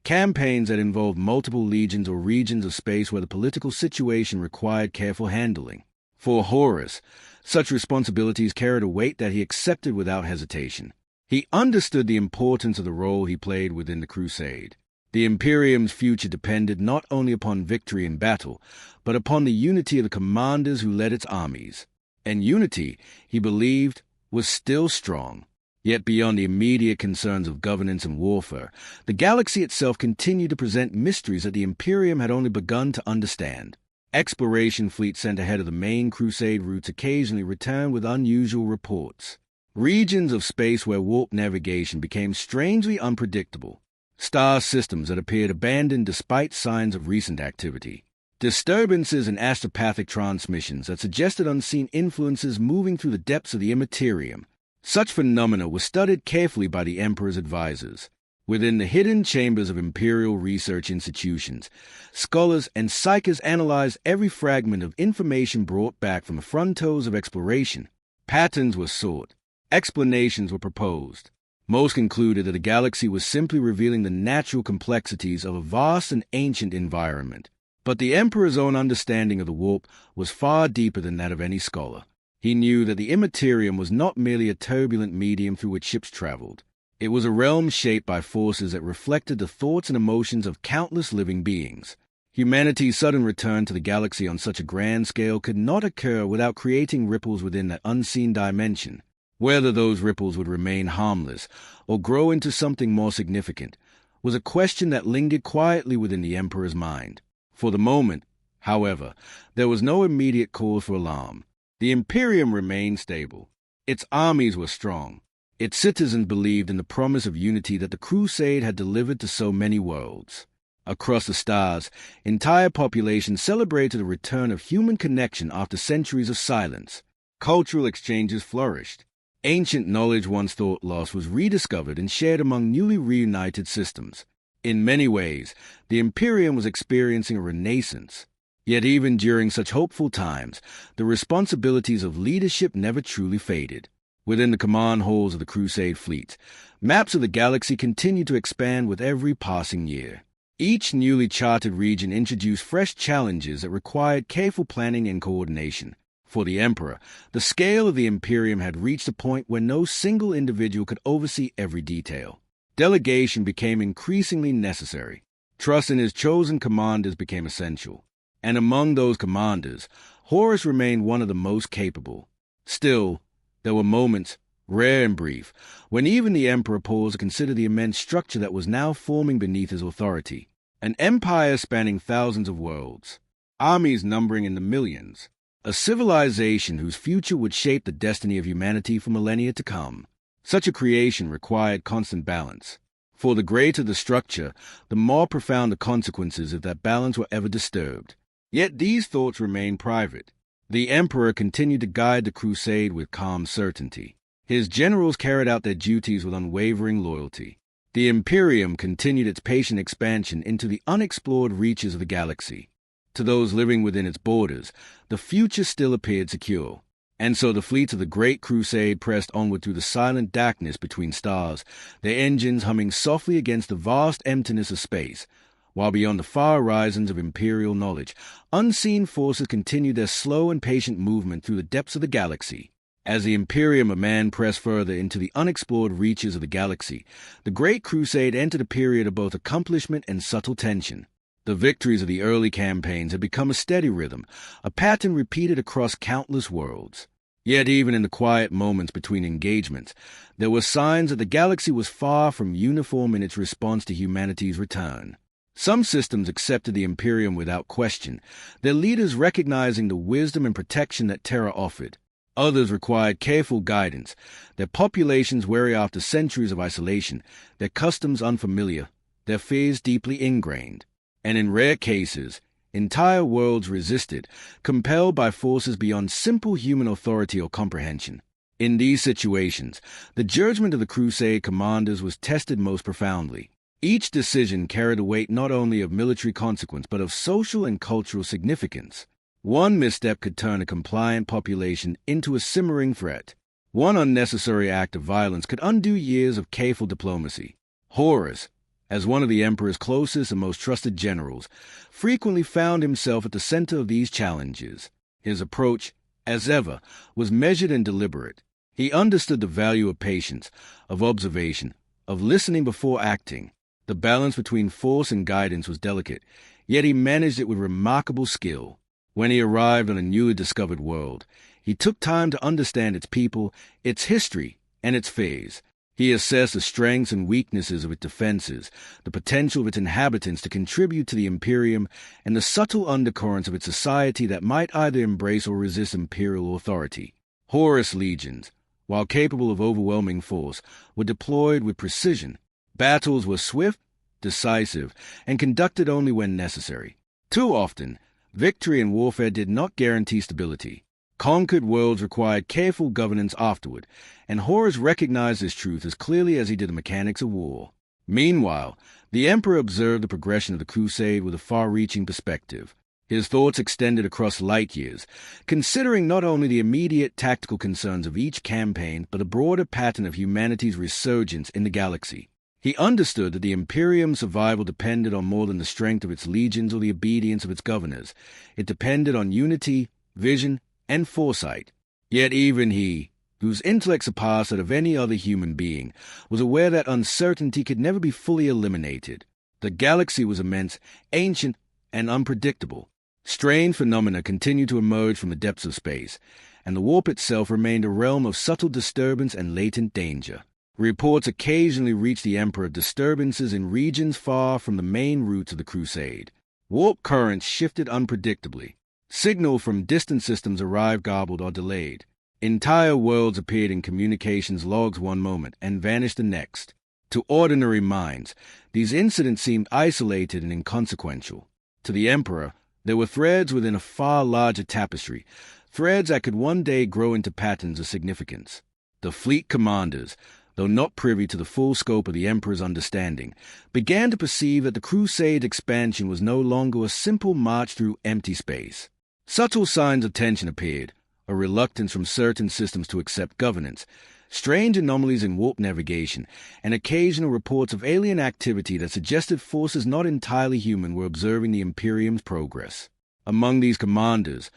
campaigns that involved multiple legions or regions of space where the political situation required careful handling. For Horus, such responsibilities carried a weight that he accepted without hesitation. He understood the importance of the role he played within the Crusade. The Imperium's future depended not only upon victory in battle, but upon the unity of the commanders who led its armies. And unity, he believed, was still strong. Yet beyond the immediate concerns of governance and warfare, the galaxy itself continued to present mysteries that the Imperium had only begun to understand. Exploration fleets sent ahead of the main Crusade routes occasionally returned with unusual reports. Regions of space where warp navigation became strangely unpredictable. Star systems that appeared abandoned despite signs of recent activity. Disturbances in astropathic transmissions that suggested unseen influences moving through the depths of the immaterium. Such phenomena were studied carefully by the Emperor's advisors. Within the hidden chambers of imperial research institutions, scholars and psychics analyzed every fragment of information brought back from the frontiers of exploration. Patterns were sought. Explanations were proposed. Most concluded that the galaxy was simply revealing the natural complexities of a vast and ancient environment. But the Emperor's own understanding of the warp was far deeper than that of any scholar. He knew that the Imperium was not merely a turbulent medium through which ships traveled. It was a realm shaped by forces that reflected the thoughts and emotions of countless living beings. Humanity's sudden return to the galaxy on such a grand scale could not occur without creating ripples within that unseen dimension. Whether those ripples would remain harmless or grow into something more significant was a question that lingered quietly within the Emperor's mind. For the moment, however, there was no immediate cause for alarm. The Imperium remained stable. Its armies were strong. Its citizens believed in the promise of unity that the Crusade had delivered to so many worlds. Across the stars, entire populations celebrated the return of human connection after centuries of silence. Cultural exchanges flourished. Ancient knowledge once thought lost was rediscovered and shared among newly reunited systems. In many ways, the Imperium was experiencing a renaissance. Yet even during such hopeful times, the responsibilities of leadership never truly faded. Within the command halls of the Crusade fleet, maps of the galaxy continued to expand with every passing year. Each newly charted region introduced fresh challenges that required careful planning and coordination. For the Emperor, the scale of the Imperium had reached a point where no single individual could oversee every detail. Delegation became increasingly necessary. Trust in his chosen commanders became essential. And among those commanders, Horus remained one of the most capable. Still, there were moments, rare and brief, when even the Emperor paused to consider the immense structure that was now forming beneath his authority. An empire spanning thousands of worlds, armies numbering in the millions, a civilization whose future would shape the destiny of humanity for millennia to come. Such a creation required constant balance. For the greater the structure, the more profound the consequences if that balance were ever disturbed. Yet these thoughts remained private. The Emperor continued to guide the Crusade with calm certainty. His generals carried out their duties with unwavering loyalty. The Imperium continued its patient expansion into the unexplored reaches of the galaxy. To those living within its borders, the future still appeared secure. And so the fleets of the Great Crusade pressed onward through the silent darkness between stars, their engines humming softly against the vast emptiness of space, while beyond the far horizons of imperial knowledge, unseen forces continued their slow and patient movement through the depths of the galaxy. As the Imperium of man pressed further into the unexplored reaches of the galaxy, the Great Crusade entered a period of both accomplishment and subtle tension. The victories of the early campaigns had become a steady rhythm, a pattern repeated across countless worlds. Yet even in the quiet moments between engagements, there were signs that the galaxy was far from uniform in its response to humanity's return. Some systems accepted the Imperium without question, their leaders recognizing the wisdom and protection that Terra offered. Others required careful guidance, their populations wary after centuries of isolation, their customs unfamiliar, their fears deeply ingrained. And in rare cases, entire worlds resisted, compelled by forces beyond simple human authority or comprehension. In these situations, the judgment of the Crusade commanders was tested most profoundly. Each decision carried a weight not only of military consequence, but of social and cultural significance. One misstep could turn a compliant population into a simmering threat. One unnecessary act of violence could undo years of careful diplomacy. Horus, as one of the Emperor's closest and most trusted generals, frequently found himself at the center of these challenges. His approach, as ever, was measured and deliberate. He understood the value of patience, of observation, of listening before acting. The balance between force and guidance was delicate, yet he managed it with remarkable skill. When he arrived on a newly discovered world, he took time to understand its people, its history, and its phase. He assessed the strengths and weaknesses of its defenses, the potential of its inhabitants to contribute to the Imperium, and the subtle undercurrents of its society that might either embrace or resist imperial authority. Horus legions, while capable of overwhelming force, were deployed with precision. Battles were swift, decisive, and conducted only when necessary. Too often, victory in warfare did not guarantee stability. Conquered worlds required careful governance afterward, and Horus recognized this truth as clearly as he did the mechanics of war. Meanwhile, the Emperor observed the progression of the Crusade with a far-reaching perspective. His thoughts extended across light years, considering not only the immediate tactical concerns of each campaign, but a broader pattern of humanity's resurgence in the galaxy. He understood that the Imperium's survival depended on more than the strength of its legions or the obedience of its governors. It depended on unity, vision, and foresight. Yet even he, whose intellect surpassed that of any other human being, was aware that uncertainty could never be fully eliminated. The galaxy was immense, ancient, and unpredictable. Strange phenomena continued to emerge from the depths of space, and the warp itself remained a realm of subtle disturbance and latent danger. Reports occasionally reached the Emperor of disturbances in regions far from the main routes of the Crusade. Warp currents shifted unpredictably. Signal from distant systems arrived garbled or delayed. Entire worlds appeared in communications logs one moment and vanished the next. To ordinary minds, these incidents seemed isolated and inconsequential. To the Emperor, there were threads within a far larger tapestry, threads that could one day grow into patterns of significance. The fleet commanders, though not privy to the full scope of the Emperor's understanding, began to perceive that the Crusade expansion was no longer a simple march through empty space. Subtle signs of tension appeared, a reluctance from certain systems to accept governance, strange anomalies in warp navigation, and occasional reports of alien activity that suggested forces not entirely human were observing the Imperium's progress. Among these commanders,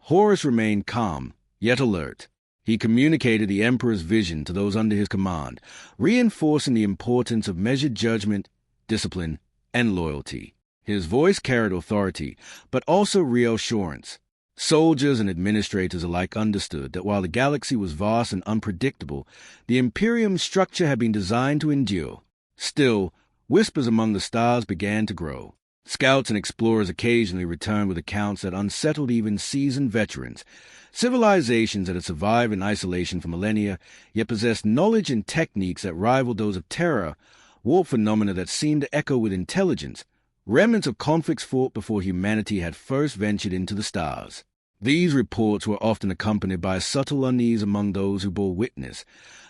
Horus remained calm, yet alert. He communicated the Emperor's vision to those under his command, reinforcing the importance of measured judgment, discipline, and loyalty. His voice carried authority, but also reassurance. Soldiers and administrators alike understood that while the galaxy was vast and unpredictable, the Imperium's structure had been designed to endure. Still, whispers among the stars began to grow. Scouts and explorers occasionally returned with accounts that unsettled even seasoned veterans. Civilizations that had survived in isolation for millennia, yet possessed knowledge and techniques that rivaled those of Terra, warp phenomena that seemed to echo with intelligence, remnants of conflicts fought before humanity had first ventured into the stars. These reports were often accompanied by a subtle unease among those who bore witness,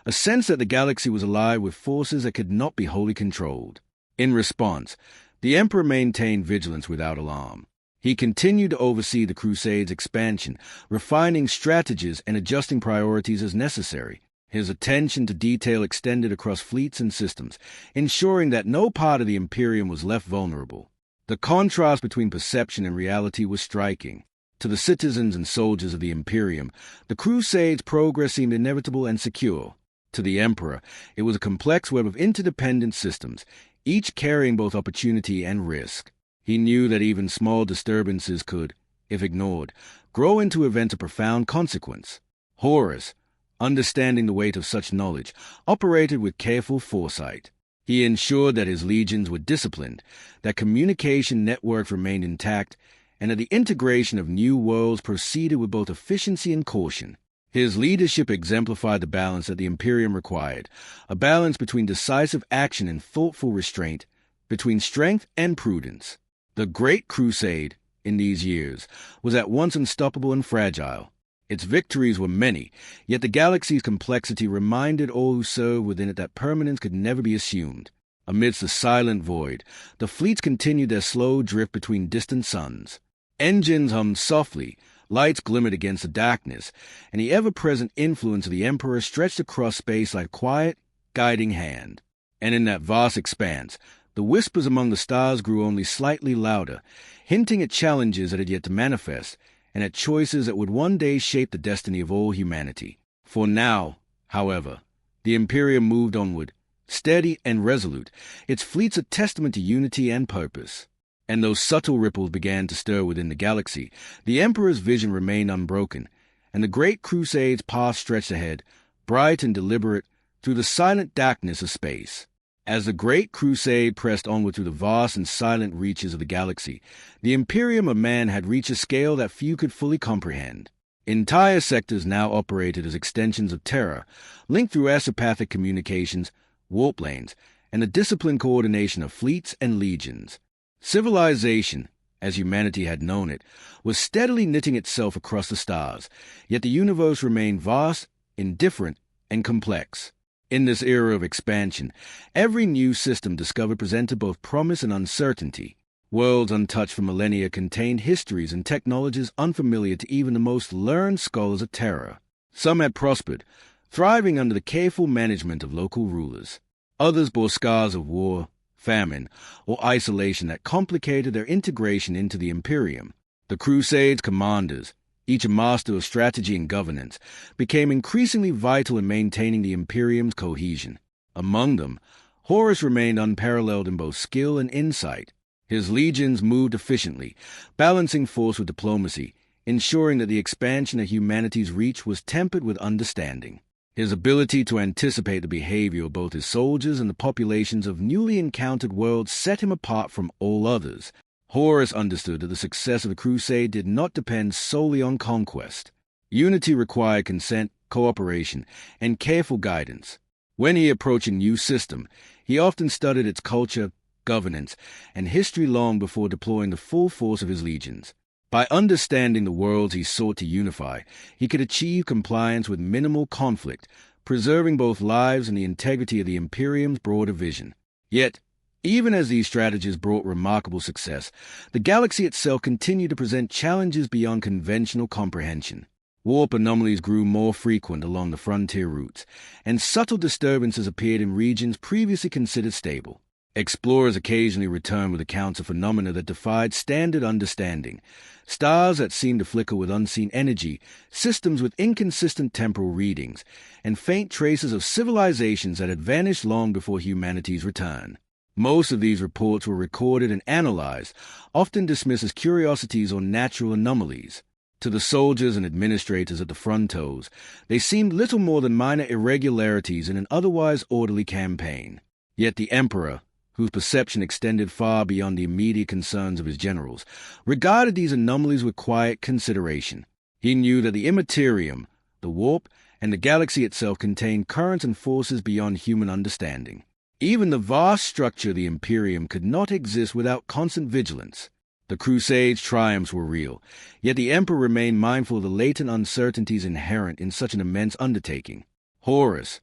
a sense that the galaxy was alive with forces that could not be wholly controlled. In response, the Emperor maintained vigilance without alarm. He continued to oversee the Crusade's expansion, refining strategies and adjusting priorities as necessary. His attention to detail extended across fleets and systems, ensuring that no part of the Imperium was left vulnerable. The contrast between perception and reality was striking. To the citizens and soldiers of the Imperium, the Crusade's progress seemed inevitable and secure. To the Emperor, it was a complex web of interdependent systems, each carrying both opportunity and risk. He knew that even small disturbances could, if ignored, grow into events of profound consequence. Horus, understanding the weight of such knowledge, operated with careful foresight. He ensured that his legions were disciplined, that communication networks remained intact, and that the integration of new worlds proceeded with both efficiency and caution. His leadership exemplified the balance that the Imperium required, a balance between decisive action and thoughtful restraint, between strength and prudence. The Great Crusade, in these years, was at once unstoppable and fragile. Its victories were many, yet the galaxy's complexity reminded all who served within it that permanence could never be assumed. Amidst the silent void, the fleets continued their slow drift between distant suns. Engines hummed softly, lights glimmered against the darkness, and the ever-present influence of the Emperor stretched across space like a quiet, guiding hand. And in that vast expanse, the whispers among the stars grew only slightly louder, hinting at challenges that had yet to manifest, and at choices that would one day shape the destiny of all humanity. For now, however, the Imperium moved onward, steady and resolute, its fleets a testament to unity and purpose. And though subtle ripples began to stir within the galaxy, the Emperor's vision remained unbroken, and the Great Crusade's path stretched ahead, bright and deliberate, through the silent darkness of space. As the Great Crusade pressed onward through the vast and silent reaches of the galaxy, the Imperium of man had reached a scale that few could fully comprehend. Entire sectors now operated as extensions of Terra, linked through astropathic communications, warp lanes, and the disciplined coordination of fleets and legions. Civilization, as humanity had known it, was steadily knitting itself across the stars, yet the universe remained vast, indifferent, and complex. In this era of expansion, every new system discovered presented both promise and uncertainty. Worlds untouched for millennia contained histories and technologies unfamiliar to even the most learned scholars of Terra. Some had prospered, thriving under the careful management of local rulers. Others bore scars of war, famine, or isolation that complicated their integration into the Imperium. The Crusades' commanders, each a master of strategy and governance, became increasingly vital in maintaining the Imperium's cohesion. Among them, Horus remained unparalleled in both skill and insight. His legions moved efficiently, balancing force with diplomacy, ensuring that the expansion of humanity's reach was tempered with understanding. His ability to anticipate the behavior of both his soldiers and the populations of newly encountered worlds set him apart from all others. Horus understood that the success of the crusade did not depend solely on conquest. Unity required consent, cooperation, and careful guidance. When he approached a new system, he often studied its culture, governance, and history long before deploying the full force of his legions. By understanding the worlds he sought to unify, he could achieve compliance with minimal conflict, preserving both lives and the integrity of the Imperium's broader vision. Yet, even as these strategies brought remarkable success, the galaxy itself continued to present challenges beyond conventional comprehension. Warp anomalies grew more frequent along the frontier routes, and subtle disturbances appeared in regions previously considered stable. Explorers occasionally returned with accounts of phenomena that defied standard understanding: stars that seemed to flicker with unseen energy, systems with inconsistent temporal readings, and faint traces of civilizations that had vanished long before humanity's return. Most of these reports were recorded and analyzed, often dismissed as curiosities or natural anomalies. To the soldiers and administrators at the frontiers, they seemed little more than minor irregularities in an otherwise orderly campaign. Yet the Emperor, whose perception extended far beyond the immediate concerns of his generals, regarded these anomalies with quiet consideration. He knew that the Imperium, the warp, and the galaxy itself contained currents and forces beyond human understanding. Even the vast structure of the Imperium could not exist without constant vigilance. The Crusades' triumphs were real, yet the Emperor remained mindful of the latent uncertainties inherent in such an immense undertaking. Horus,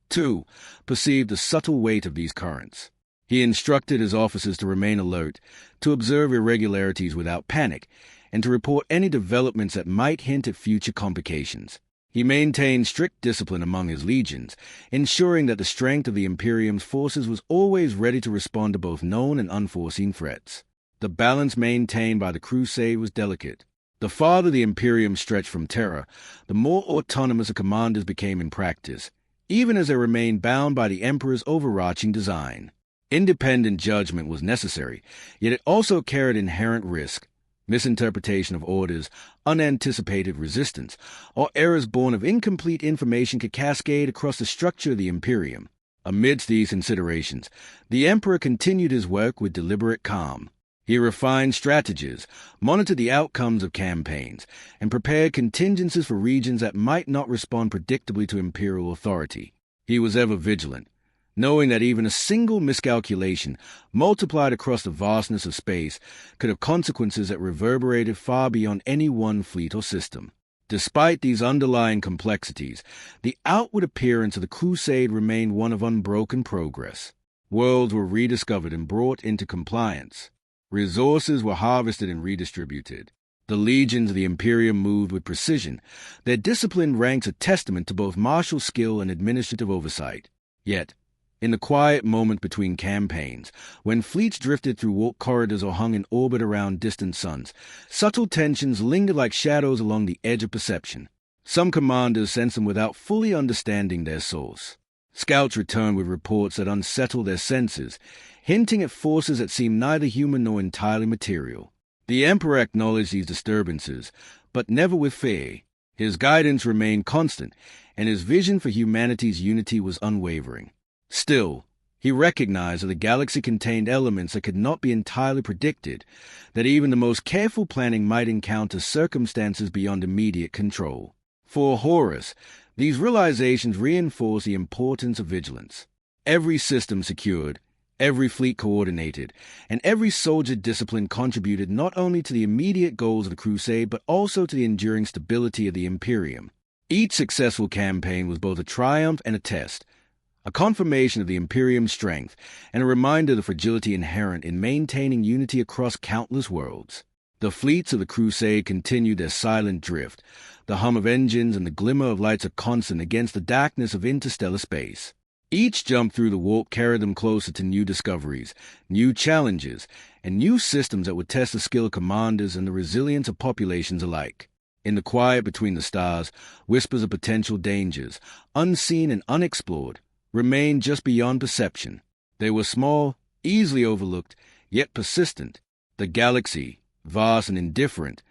too, perceived the subtle weight of these currents. He instructed his officers to remain alert, to observe irregularities without panic, and to report any developments that might hint at future complications. He maintained strict discipline among his legions, ensuring that the strength of the Imperium's forces was always ready to respond to both known and unforeseen threats. The balance maintained by the Crusade was delicate. The farther the Imperium stretched from Terra, the more autonomous the commanders became in practice, even as they remained bound by the Emperor's overarching design. Independent judgment was necessary, yet it also carried inherent risk. Misinterpretation of orders, unanticipated resistance, or errors born of incomplete information could cascade across the structure of the Imperium. Amidst these considerations, the Emperor continued his work with deliberate calm. He refined strategies, monitored the outcomes of campaigns, and prepared contingencies for regions that might not respond predictably to imperial authority. He was ever vigilant, knowing that even a single miscalculation, multiplied across the vastness of space, could have consequences that reverberated far beyond any one fleet or system. Despite these underlying complexities, the outward appearance of the Crusade remained one of unbroken progress. Worlds were rediscovered and brought into compliance. Resources were harvested and redistributed. The legions of the Imperium moved with precision, their disciplined ranks a testament to both martial skill and administrative oversight. Yet, in the quiet moment between campaigns, when fleets drifted through warp corridors or hung in orbit around distant suns, subtle tensions lingered like shadows along the edge of perception. Some commanders sensed them without fully understanding their source. Scouts returned with reports that unsettled their senses, hinting at forces that seemed neither human nor entirely material. The Emperor acknowledged these disturbances, but never with fear. His guidance remained constant, and his vision for humanity's unity was unwavering. Still, he recognized that the galaxy contained elements that could not be entirely predicted, that even the most careful planning might encounter circumstances beyond immediate control. For Horus, these realizations reinforced the importance of vigilance. Every system secured, every fleet coordinated, and every soldier disciplined contributed not only to the immediate goals of the Crusade but also to the enduring stability of the Imperium. Each successful campaign was both a triumph and a test, a confirmation of the Imperium's strength, and a reminder of the fragility inherent in maintaining unity across countless worlds. The fleets of the Crusade continued their silent drift. The hum of engines and the glimmer of lights are constant against the darkness of interstellar space. Each jump through the warp carried them closer to new discoveries, new challenges, and new systems that would test the skill of commanders and the resilience of populations alike. In the quiet between the stars, whispers of potential dangers, unseen and unexplored, remained just beyond perception. They were small, easily overlooked, yet persistent. The galaxy, vast and indifferent,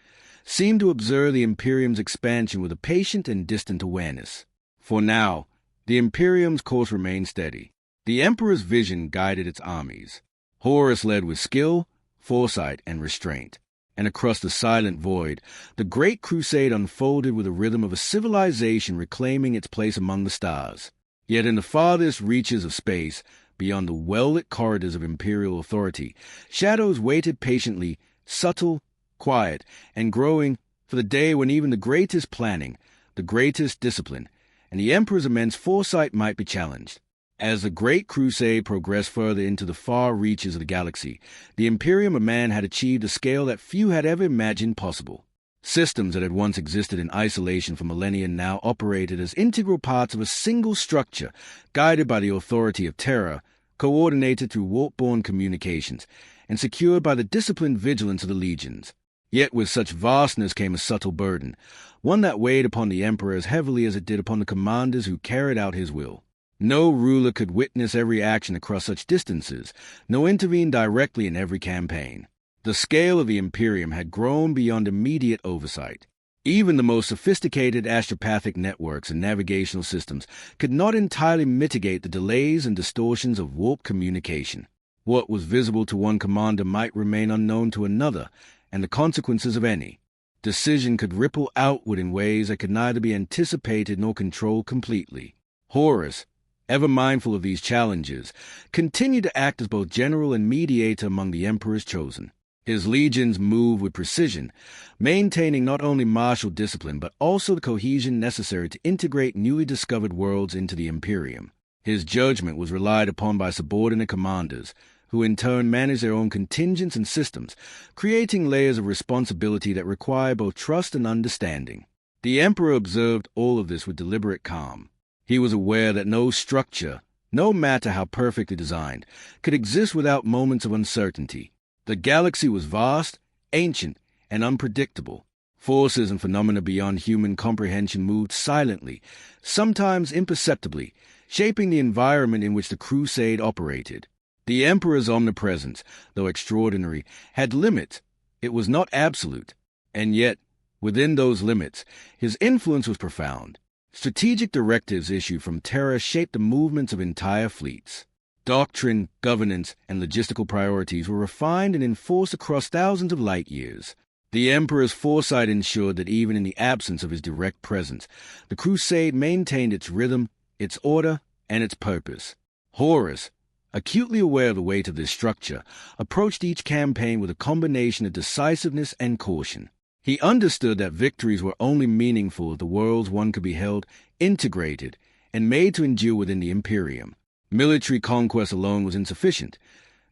seemed to observe the Imperium's expansion with a patient and distant awareness. For now, the Imperium's course remained steady. The Emperor's vision guided its armies. Horus led with skill, foresight, and restraint. And across the silent void, the Great Crusade unfolded with the rhythm of a civilization reclaiming its place among the stars. Yet in the farthest reaches of space, beyond the well-lit corridors of Imperial authority, shadows waited patiently, subtle, quiet, and growing, for the day when even the greatest planning, the greatest discipline, and the Emperor's immense foresight might be challenged. As the Great Crusade progressed further into the far reaches of the galaxy, the Imperium of Man had achieved a scale that few had ever imagined possible. Systems that had once existed in isolation for millennia now operated as integral parts of a single structure, guided by the authority of Terra, coordinated through warp-borne communications, and secured by the disciplined vigilance of the legions. Yet with such vastness came a subtle burden, one that weighed upon the Emperor as heavily as it did upon the commanders who carried out his will. No ruler could witness every action across such distances, nor intervene directly in every campaign. The scale of the Imperium had grown beyond immediate oversight. Even the most sophisticated astropathic networks and navigational systems could not entirely mitigate the delays and distortions of warp communication. What was visible to one commander might remain unknown to another, and the consequences of any decision could ripple outward in ways that could neither be anticipated nor controlled completely. Horus, ever mindful of these challenges, continued to act as both general and mediator among the Emperor's chosen. His legions moved with precision, maintaining not only martial discipline but also the cohesion necessary to integrate newly discovered worlds into the Imperium. His judgment was relied upon by subordinate commanders, who in turn managed their own contingents and systems, creating layers of responsibility that require both trust and understanding. The Emperor observed all of this with deliberate calm. He was aware that no structure, no matter how perfectly designed, could exist without moments of uncertainty. The galaxy was vast, ancient, and unpredictable. Forces and phenomena beyond human comprehension moved silently, sometimes imperceptibly, shaping the environment in which the Crusade operated. The Emperor's omnipresence, though extraordinary, had limits. It was not absolute. And yet, within those limits, his influence was profound. Strategic directives issued from Terra shaped the movements of entire fleets. Doctrine, governance, and logistical priorities were refined and enforced across thousands of light years. The Emperor's foresight ensured that even in the absence of his direct presence, the Crusade maintained its rhythm, its order, and its purpose. Horus, acutely aware of the weight of this structure, approached each campaign with a combination of decisiveness and caution. He understood that victories were only meaningful if the worlds one could be held, integrated, and made to endure within the Imperium. Military conquest alone was insufficient.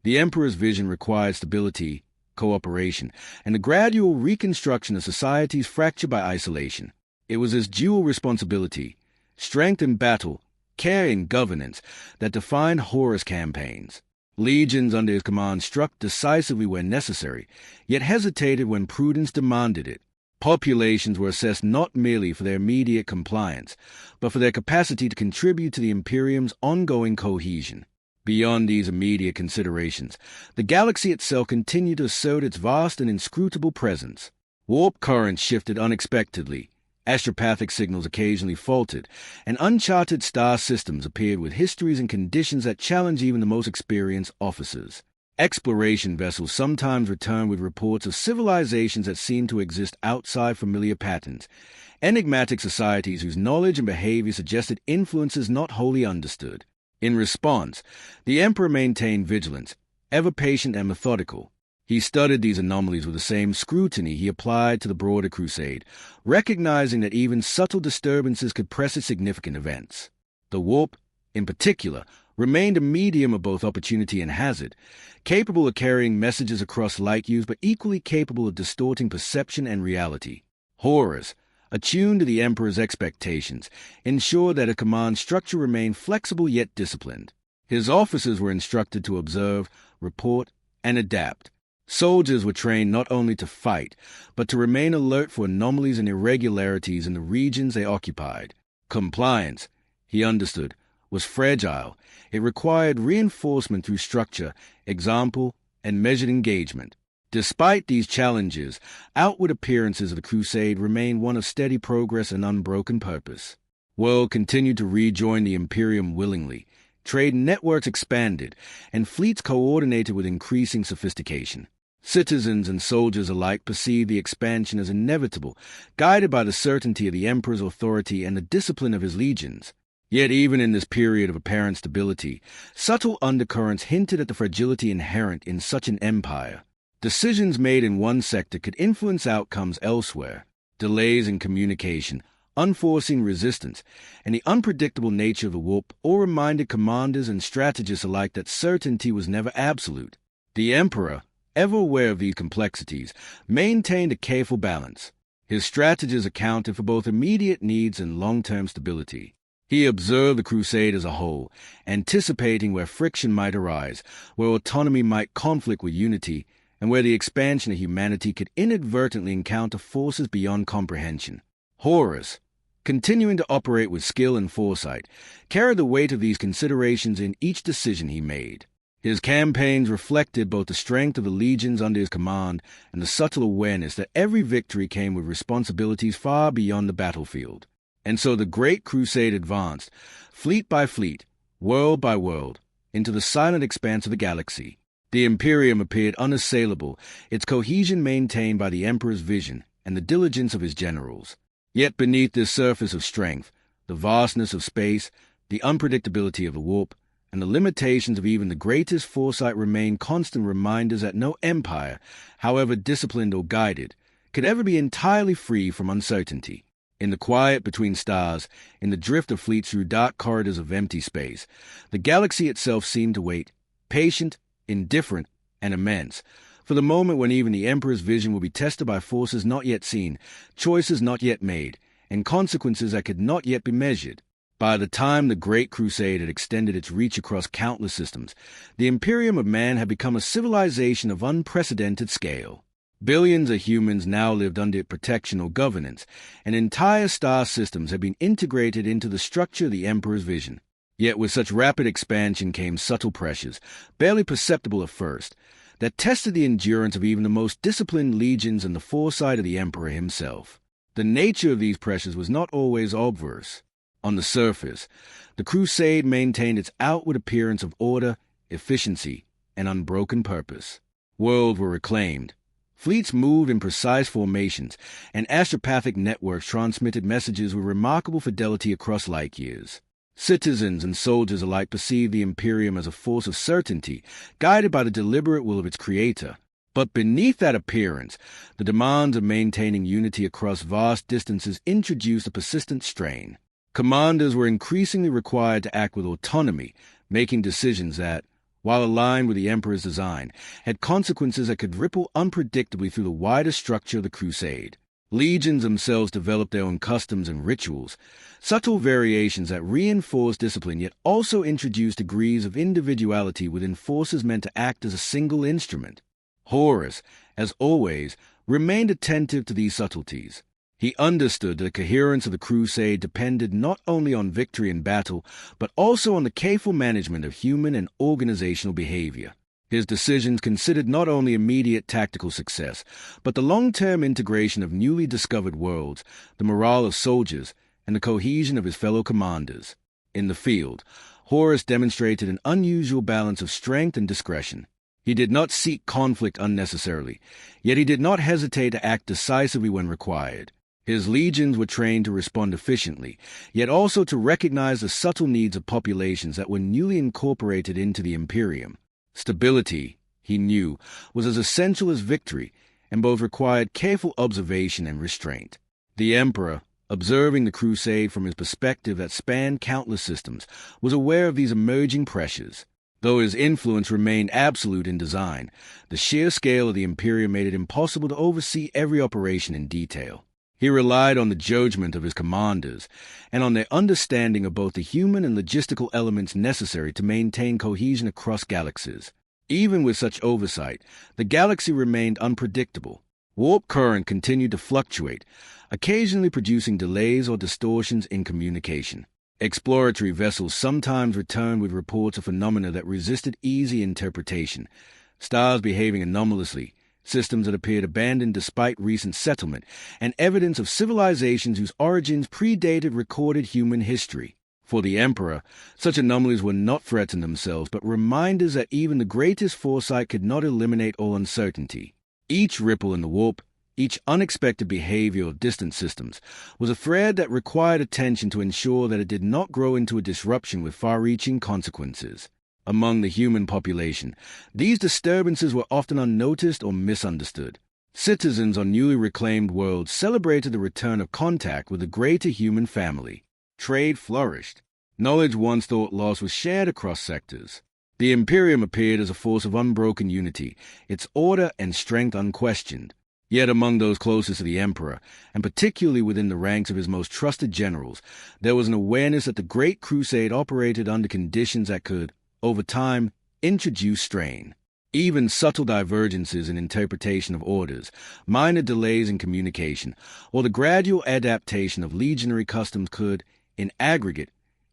The Emperor's vision required stability, cooperation, and the gradual reconstruction of societies fractured by isolation. It was his dual responsibility, strength in battle, care in governance, that defined Horus' campaigns. Legions under his command struck decisively where necessary, yet hesitated when prudence demanded it. Populations were assessed not merely for their immediate compliance, but for their capacity to contribute to the Imperium's ongoing cohesion. Beyond these immediate considerations, the galaxy itself continued to assert its vast and inscrutable presence. Warp currents shifted unexpectedly, astropathic signals occasionally faltered, and uncharted star systems appeared with histories and conditions that challenged even the most experienced officers. Exploration vessels sometimes returned with reports of civilizations that seemed to exist outside familiar patterns, enigmatic societies whose knowledge and behavior suggested influences not wholly understood. In response, the Emperor maintained vigilance, ever patient and methodical. He studied these anomalies with the same scrutiny he applied to the broader crusade, recognizing that even subtle disturbances could presage significant events. The warp, in particular, remained a medium of both opportunity and hazard, capable of carrying messages across light years but equally capable of distorting perception and reality. Horus, attuned to the emperor's expectations, ensured that a command structure remained flexible yet disciplined. His officers were instructed to observe, report, and adapt. Soldiers were trained not only to fight, but to remain alert for anomalies and irregularities in the regions they occupied. Compliance, he understood, was fragile. It required reinforcement through structure, example, and measured engagement. Despite these challenges, outward appearances of the Crusade remained one of steady progress and unbroken purpose. World continued to rejoin the Imperium willingly. Trade networks expanded, and fleets coordinated with increasing sophistication. Citizens and soldiers alike perceived the expansion as inevitable, guided by the certainty of the emperor's authority and the discipline of his legions. Yet even in this period of apparent stability, subtle undercurrents hinted at the fragility inherent in such an empire. Decisions made in one sector could influence outcomes elsewhere. Delays in communication, unforeseen resistance, and the unpredictable nature of the warp all reminded commanders and strategists alike that certainty was never absolute. The emperor, ever aware of these complexities, maintained a careful balance. His strategies accounted for both immediate needs and long-term stability. He observed the Crusade as a whole, anticipating where friction might arise, where autonomy might conflict with unity, and where the expansion of humanity could inadvertently encounter forces beyond comprehension. Horus, continuing to operate with skill and foresight, carried the weight of these considerations in each decision he made. His campaigns reflected both the strength of the legions under his command and the subtle awareness that every victory came with responsibilities far beyond the battlefield. And so the Great Crusade advanced, fleet by fleet, world by world, into the silent expanse of the galaxy. The Imperium appeared unassailable, its cohesion maintained by the Emperor's vision and the diligence of his generals. Yet beneath this surface of strength, the vastness of space, the unpredictability of the warp, and the limitations of even the greatest foresight remained constant reminders that no empire, however disciplined or guided, could ever be entirely free from uncertainty. In the quiet between stars, in the drift of fleets through dark corridors of empty space, the galaxy itself seemed to wait, patient, indifferent, and immense, for the moment when even the Emperor's vision will be tested by forces not yet seen, choices not yet made, and consequences that could not yet be measured. By the time the Great Crusade had extended its reach across countless systems, the Imperium of Man had become a civilization of unprecedented scale. Billions of humans now lived under its protection or governance, and entire star systems had been integrated into the structure of the Emperor's vision. Yet with such rapid expansion came subtle pressures, barely perceptible at first, that tested the endurance of even the most disciplined legions and the foresight of the Emperor himself. The nature of these pressures was not always obverse. On the surface, the Crusade maintained its outward appearance of order, efficiency, and unbroken purpose. Worlds were reclaimed. Fleets moved in precise formations, and astropathic networks transmitted messages with remarkable fidelity across light years. Citizens and soldiers alike perceived the Imperium as a force of certainty, guided by the deliberate will of its creator. But beneath that appearance, the demands of maintaining unity across vast distances introduced a persistent strain. Commanders were increasingly required to act with autonomy, making decisions that, while aligned with the Emperor's design, had consequences that could ripple unpredictably through the wider structure of the Crusade. Legions themselves developed their own customs and rituals, subtle variations that reinforced discipline yet also introduced degrees of individuality within forces meant to act as a single instrument. Horus, as always, remained attentive to these subtleties. He understood that the coherence of the Crusade depended not only on victory in battle, but also on the careful management of human and organizational behavior. His decisions considered not only immediate tactical success, but the long-term integration of newly discovered worlds, the morale of soldiers, and the cohesion of his fellow commanders. In the field, Horus demonstrated an unusual balance of strength and discretion. He did not seek conflict unnecessarily, yet he did not hesitate to act decisively when required. His legions were trained to respond efficiently, yet also to recognize the subtle needs of populations that were newly incorporated into the Imperium. Stability, he knew, was as essential as victory, and both required careful observation and restraint. The Emperor, observing the Crusade from his perspective that spanned countless systems, was aware of these emerging pressures. Though his influence remained absolute in design, the sheer scale of the Imperium made it impossible to oversee every operation in detail. He relied on the judgment of his commanders and on their understanding of both the human and logistical elements necessary to maintain cohesion across galaxies. Even with such oversight, the galaxy remained unpredictable. Warp current continued to fluctuate, occasionally producing delays or distortions in communication. Exploratory vessels sometimes returned with reports of phenomena that resisted easy interpretation, stars behaving anomalously, systems that appeared abandoned despite recent settlement, and evidence of civilizations whose origins predated recorded human history. For the Emperor, such anomalies were not threats in themselves, but reminders that even the greatest foresight could not eliminate all uncertainty. Each ripple in the warp, each unexpected behavior of distant systems, was a thread that required attention to ensure that it did not grow into a disruption with far-reaching consequences. Among the human population, these disturbances were often unnoticed or misunderstood. Citizens on newly reclaimed worlds celebrated the return of contact with the greater human family. Trade flourished. Knowledge once thought lost was shared across sectors. The Imperium appeared as a force of unbroken unity, its order and strength unquestioned. Yet among those closest to the Emperor, and particularly within the ranks of his most trusted generals, there was an awareness that the Great Crusade operated under conditions that could, over time, introduce strain. Even subtle divergences in interpretation of orders, minor delays in communication, or the gradual adaptation of legionary customs could, in aggregate,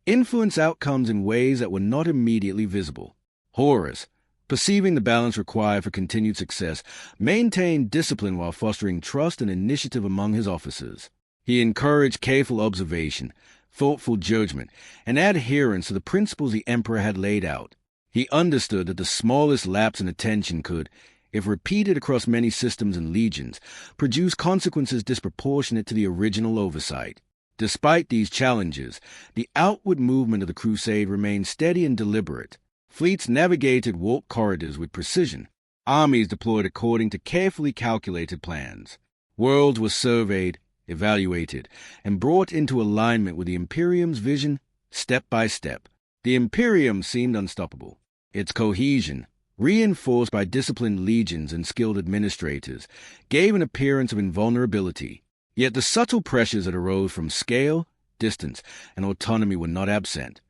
influence outcomes in ways that were not immediately visible. Horus, perceiving the balance required for continued success, maintained discipline while fostering trust and initiative among his officers. He encouraged careful observation, thoughtful judgment, and adherence to the principles the Emperor had laid out. He understood that the smallest lapse in attention could, if repeated across many systems and legions, produce consequences disproportionate to the original oversight. Despite these challenges, the outward movement of the Crusade remained steady and deliberate. Fleets navigated warp corridors with precision. Armies deployed according to carefully calculated plans. Worlds were surveyed, evaluated, and brought into alignment with the Imperium's vision, step by step. The Imperium seemed unstoppable. Its cohesion, reinforced by disciplined legions and skilled administrators, gave an appearance of invulnerability. Yet the subtle pressures that arose from scale, distance, and autonomy were not absent.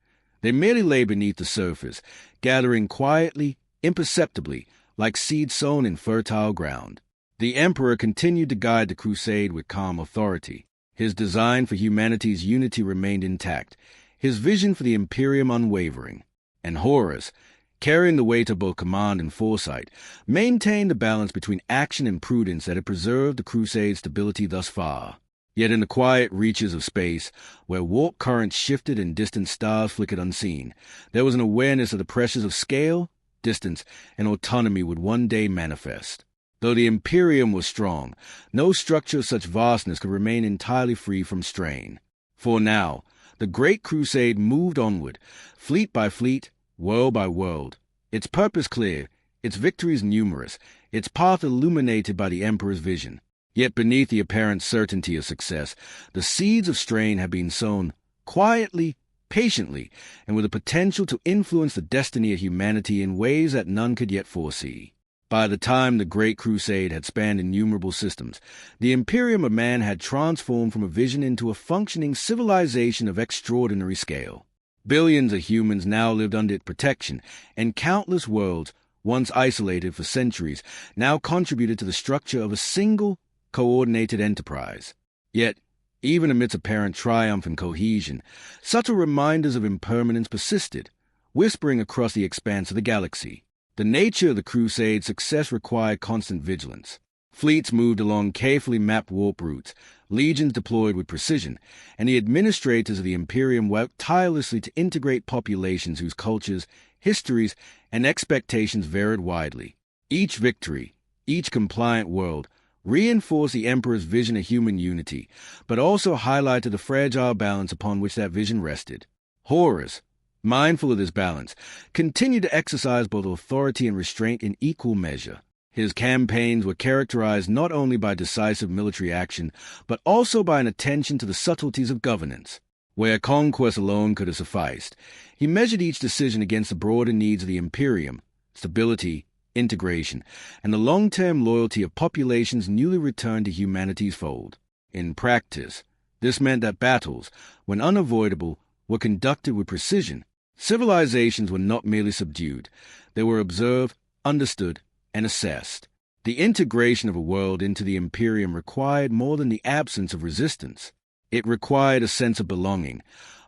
They merely lay beneath the surface, gathering quietly, imperceptibly, like seeds sown in fertile ground. The Emperor continued to guide the Crusade with calm authority. His design for humanity's unity remained intact, his vision for the Imperium unwavering. And Horus, carrying the weight of both command and foresight, maintained the balance between action and prudence that had preserved the Crusade's stability thus far. Yet in the quiet reaches of space, where warp currents shifted and distant stars flickered unseen, there was an awareness of the pressures of scale, distance, and autonomy would one day manifest. Though the Imperium was strong, no structure of such vastness could remain entirely free from strain. For now, the Great Crusade moved onward, fleet by fleet, world by world, its purpose clear, its victories numerous, its path illuminated by the Emperor's vision. Yet beneath the apparent certainty of success, the seeds of strain had been sown, quietly, patiently, and with the potential to influence the destiny of humanity in ways that none could yet foresee. By the time the Great Crusade had spanned innumerable systems, the Imperium of man had transformed from a vision into a functioning civilization of extraordinary scale. Billions of humans now lived under its protection, and countless worlds, once isolated for centuries, now contributed to the structure of a single, coordinated enterprise. Yet, even amidst apparent triumph and cohesion, subtle reminders of impermanence persisted, whispering across the expanse of the galaxy. The nature of the Crusade's success required constant vigilance. Fleets moved along carefully mapped warp routes, legions deployed with precision, and the administrators of the Imperium worked tirelessly to integrate populations whose cultures, histories, and expectations varied widely. Each victory, each compliant world, reinforced the Emperor's vision of human unity, but also highlighted the fragile balance upon which that vision rested. Horus, mindful of this balance, continued to exercise both authority and restraint in equal measure. His campaigns were characterized not only by decisive military action, but also by an attention to the subtleties of governance. Where conquest alone could have sufficed, he measured each decision against the broader needs of the Imperium, stability, integration, and the long-term loyalty of populations newly returned to humanity's fold. In practice, this meant that battles, when unavoidable, were conducted with precision. Civilizations were not merely subdued. They were observed, understood, and assessed. The integration of a world into the Imperium required more than the absence of resistance. It required a sense of belonging,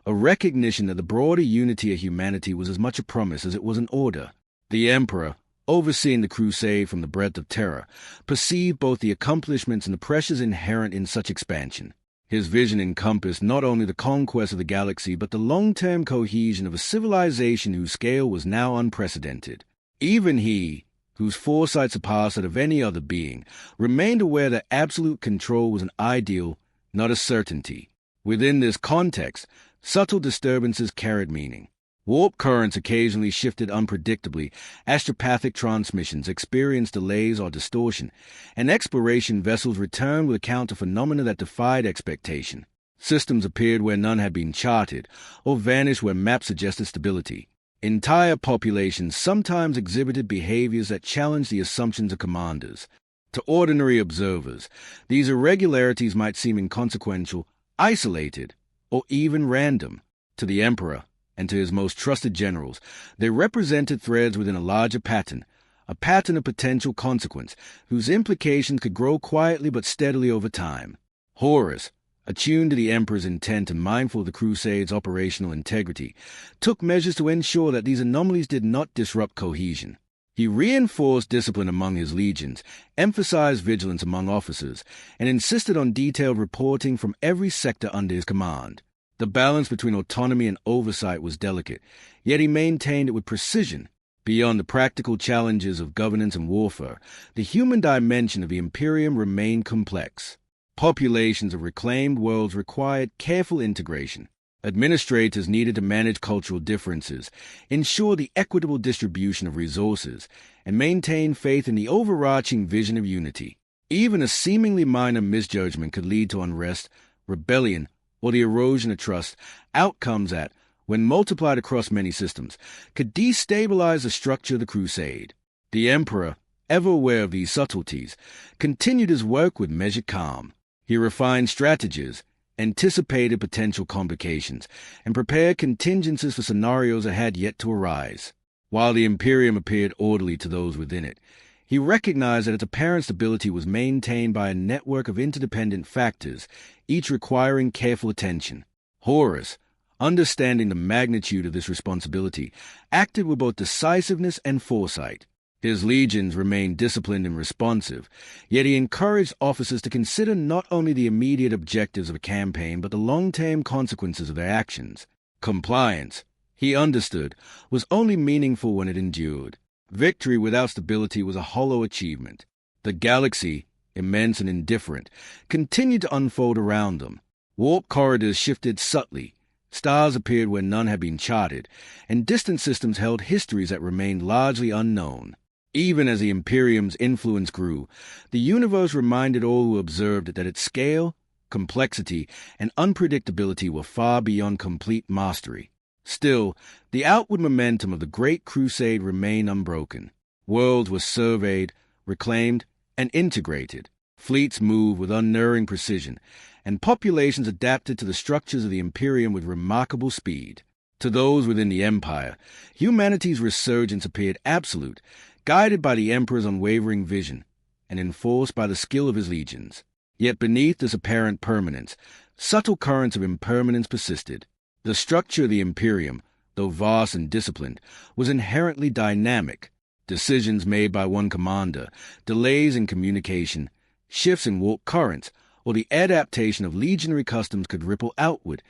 a recognition that the broader unity of humanity was as much a promise as it was an order. The Emperor, overseeing the crusade from the breadth of Terra, perceived both the accomplishments and the pressures inherent in such expansion. His vision encompassed not only the conquest of the galaxy but the long-term cohesion of a civilization whose scale was now unprecedented. Even he, whose foresight surpassed that of any other being, remained aware that absolute control was an ideal, not a certainty. Within this context, subtle disturbances carried meaning. Warp currents occasionally shifted unpredictably, astropathic transmissions experienced delays or distortion, and exploration vessels returned with accounts of phenomena that defied expectation. Systems appeared where none had been charted, or vanished where maps suggested stability. Entire populations sometimes exhibited behaviors that challenged the assumptions of commanders. To ordinary observers, these irregularities might seem inconsequential, isolated, or even random. To the Emperor, and to his most trusted generals, they represented threads within a larger pattern, a pattern of potential consequence, whose implications could grow quietly but steadily over time. Horus, attuned to the Emperor's intent and mindful of the Crusade's operational integrity, took measures to ensure that these anomalies did not disrupt cohesion. He reinforced discipline among his legions, emphasized vigilance among officers, and insisted on detailed reporting from every sector under his command. The balance between autonomy and oversight was delicate, yet he maintained it with precision. Beyond the practical challenges of governance and warfare, the human dimension of the Imperium remained complex. Populations of reclaimed worlds required careful integration. Administrators needed to manage cultural differences, ensure the equitable distribution of resources, and maintain faith in the overarching vision of unity. Even a seemingly minor misjudgment could lead to unrest, rebellion, or the erosion of trust, outcomes that, when multiplied across many systems, could destabilize the structure of the crusade. The Emperor, ever aware of these subtleties, continued his work with measured calm. He refined strategies, anticipated potential complications, and prepared contingencies for scenarios that had yet to arise. While the Imperium appeared orderly to those within it, he recognized that its apparent stability was maintained by a network of interdependent factors, each requiring careful attention. Horus, understanding the magnitude of this responsibility, acted with both decisiveness and foresight. His legions remained disciplined and responsive, yet he encouraged officers to consider not only the immediate objectives of a campaign but the long-term consequences of their actions. Compliance, he understood, was only meaningful when it endured. Victory without stability was a hollow achievement. The galaxy, immense and indifferent, continued to unfold around them. Warp corridors shifted subtly, stars appeared where none had been charted, and distant systems held histories that remained largely unknown. Even as the Imperium's influence grew, the universe reminded all who observed it that its scale, complexity, and unpredictability were far beyond complete mastery. Still, the outward momentum of the Great Crusade remained unbroken. Worlds were surveyed, reclaimed, and integrated. Fleets moved with unerring precision, and populations adapted to the structures of the Imperium with remarkable speed. To those within the Empire, humanity's resurgence appeared absolute, guided by the Emperor's unwavering vision, and enforced by the skill of his legions. Yet beneath this apparent permanence, subtle currents of impermanence persisted. The structure of the Imperium, though vast and disciplined, was inherently dynamic. Decisions made by one commander, delays in communication, shifts in warp currents, or the adaptation of legionary customs could ripple outward,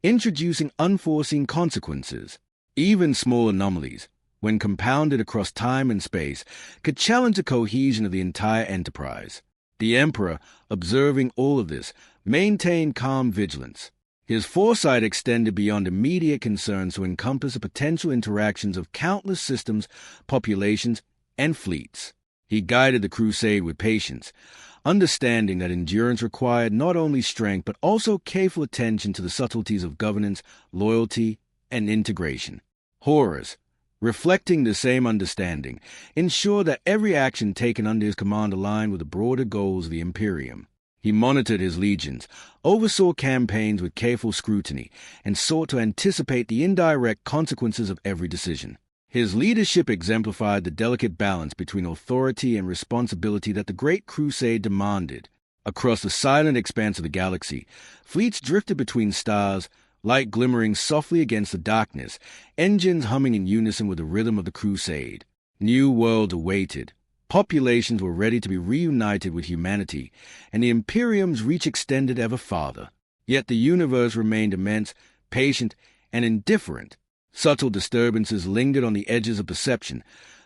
introducing unforeseen consequences. Even small anomalies, when compounded across time and space, could challenge the cohesion of the entire enterprise. The Emperor, observing all of this, maintained calm vigilance. His foresight extended beyond immediate concerns to encompass the potential interactions of countless systems, populations, and fleets. He guided the crusade with patience, understanding that endurance required not only strength but also careful attention to the subtleties of governance, loyalty, and integration. Horus, reflecting the same understanding, ensured that every action taken under his command aligned with the broader goals of the Imperium. He monitored his legions, oversaw campaigns with careful scrutiny, and sought to anticipate the indirect consequences of every decision. His leadership exemplified the delicate balance between authority and responsibility that the Great Crusade demanded. Across the silent expanse of the galaxy, fleets drifted between stars, light glimmering softly against the darkness, engines humming in unison with the rhythm of the crusade. New worlds awaited. Populations were ready to be reunited with humanity, and the Imperium's reach extended ever farther. Yet the universe remained immense, patient, and indifferent. Subtle disturbances lingered on the edges of perception,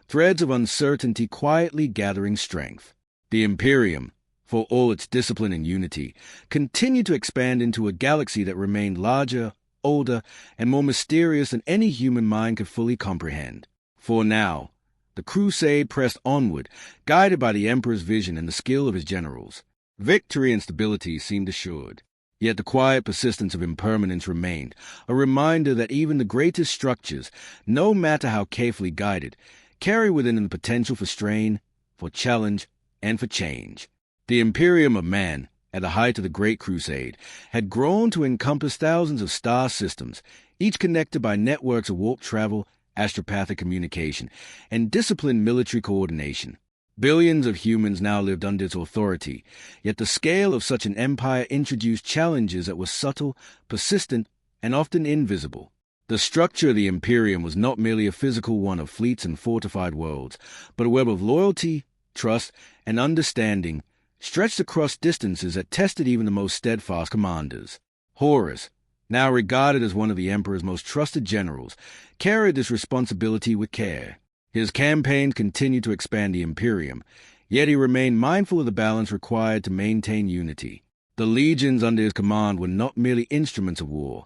threads of uncertainty quietly gathering strength. The Imperium, for all its discipline and unity, continued to expand into a galaxy that remained larger, older, and more mysterious than any human mind could fully comprehend. For now, the crusade pressed onward, guided by the Emperor's vision and the skill of his generals. Victory and stability seemed assured. Yet the quiet persistence of impermanence remained, a reminder that even the greatest structures, no matter how carefully guided, carry within them the potential for strain, for challenge, and for change. The Imperium of Man, at the height of the Great Crusade, had grown to encompass thousands of star systems, each connected by networks of warp travel, astropathic communication, and disciplined military coordination. Billions of humans now lived under its authority, yet the scale of such an empire introduced challenges that were subtle, persistent, and often invisible. The structure of the Imperium was not merely a physical one of fleets and fortified worlds, but a web of loyalty, trust, and understanding stretched across distances that tested even the most steadfast commanders. Horus, now regarded as one of the Emperor's most trusted generals, carried this responsibility with care. His campaigns continued to expand the Imperium, yet he remained mindful of the balance required to maintain unity. The legions under his command were not merely instruments of war.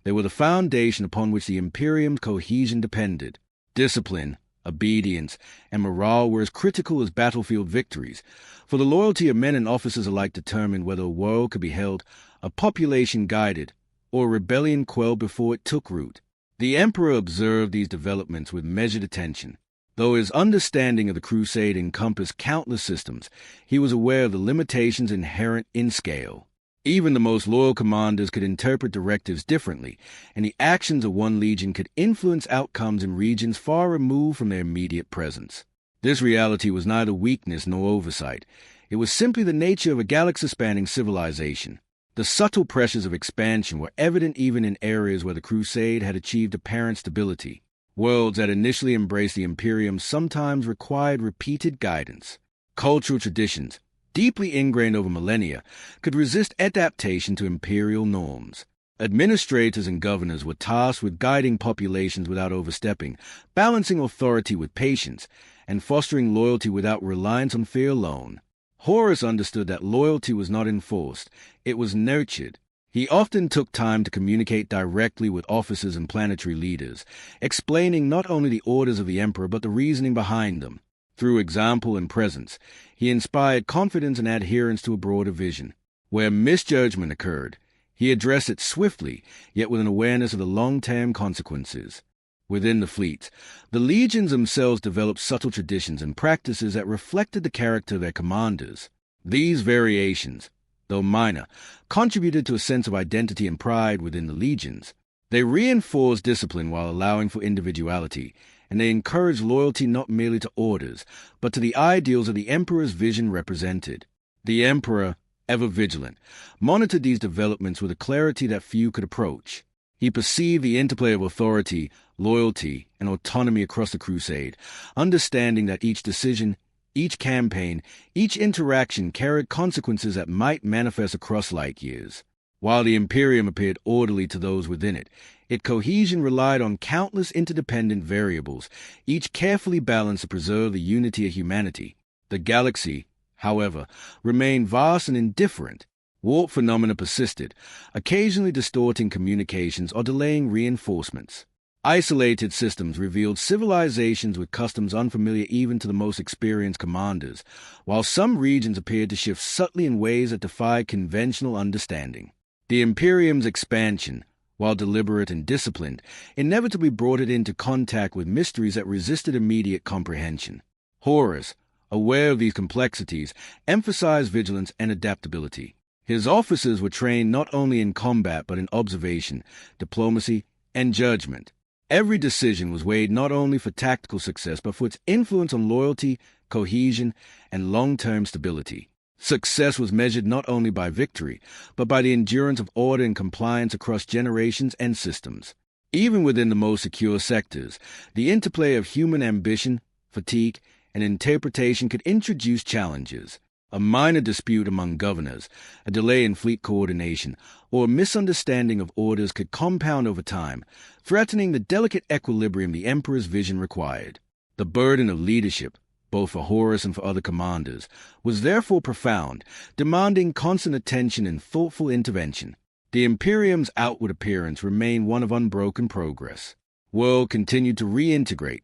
They were the foundation upon which the Imperium's cohesion depended. Discipline, obedience, and morale were as critical as battlefield victories, for the loyalty of men and officers alike determined whether a world could be held, a population guided, or a rebellion quelled before it took root. The Emperor observed these developments with measured attention. Though his understanding of the Crusade encompassed countless systems, he was aware of the limitations inherent in scale. Even the most loyal commanders could interpret directives differently, and the actions of one legion could influence outcomes in regions far removed from their immediate presence. This reality was neither weakness nor oversight. It was simply the nature of a galaxy-spanning civilization. The subtle pressures of expansion were evident even in areas where the Crusade had achieved apparent stability. Worlds that initially embraced the Imperium sometimes required repeated guidance. Cultural traditions, deeply ingrained over millennia, could resist adaptation to imperial norms. Administrators and governors were tasked with guiding populations without overstepping, balancing authority with patience, and fostering loyalty without reliance on fear alone. Horus understood that loyalty was not enforced, it was nurtured. He often took time to communicate directly with officers and planetary leaders, explaining not only the orders of the Emperor but the reasoning behind them. Through example and presence, he inspired confidence and adherence to a broader vision. Where misjudgment occurred, he addressed it swiftly, yet with an awareness of the long-term consequences. Within the fleets, the legions themselves developed subtle traditions and practices that reflected the character of their commanders. These variations, though minor, contributed to a sense of identity and pride within the legions. They reinforced discipline while allowing for individuality, and they encouraged loyalty not merely to orders, but to the ideals of the Emperor's vision represented. The Emperor, ever vigilant, monitored these developments with a clarity that few could approach. He perceived the interplay of authority, loyalty, and autonomy across the Crusade, understanding that each decision, each campaign, each interaction carried consequences that might manifest across light years. While the Imperium appeared orderly to those within it, its cohesion relied on countless interdependent variables, each carefully balanced to preserve the unity of humanity. The galaxy, however, remained vast and indifferent. Warp phenomena persisted, occasionally distorting communications or delaying reinforcements. Isolated systems revealed civilizations with customs unfamiliar even to the most experienced commanders, while some regions appeared to shift subtly in ways that defied conventional understanding. The Imperium's expansion, while deliberate and disciplined, inevitably brought it into contact with mysteries that resisted immediate comprehension. Horus, aware of these complexities, emphasized vigilance and adaptability. His officers were trained not only in combat but in observation, diplomacy, and judgment. Every decision was weighed not only for tactical success but for its influence on loyalty, cohesion, and long-term stability. Success was measured not only by victory, but by the endurance of order and compliance across generations and systems. Even within the most secure sectors, the interplay of human ambition, fatigue, and interpretation could introduce challenges. A minor dispute among governors, a delay in fleet coordination, or a misunderstanding of orders could compound over time, threatening the delicate equilibrium the Emperor's vision required. The burden of leadership, both for Horus and for other commanders, was therefore profound, demanding constant attention and thoughtful intervention. The Imperium's outward appearance remained one of unbroken progress. World continued to reintegrate,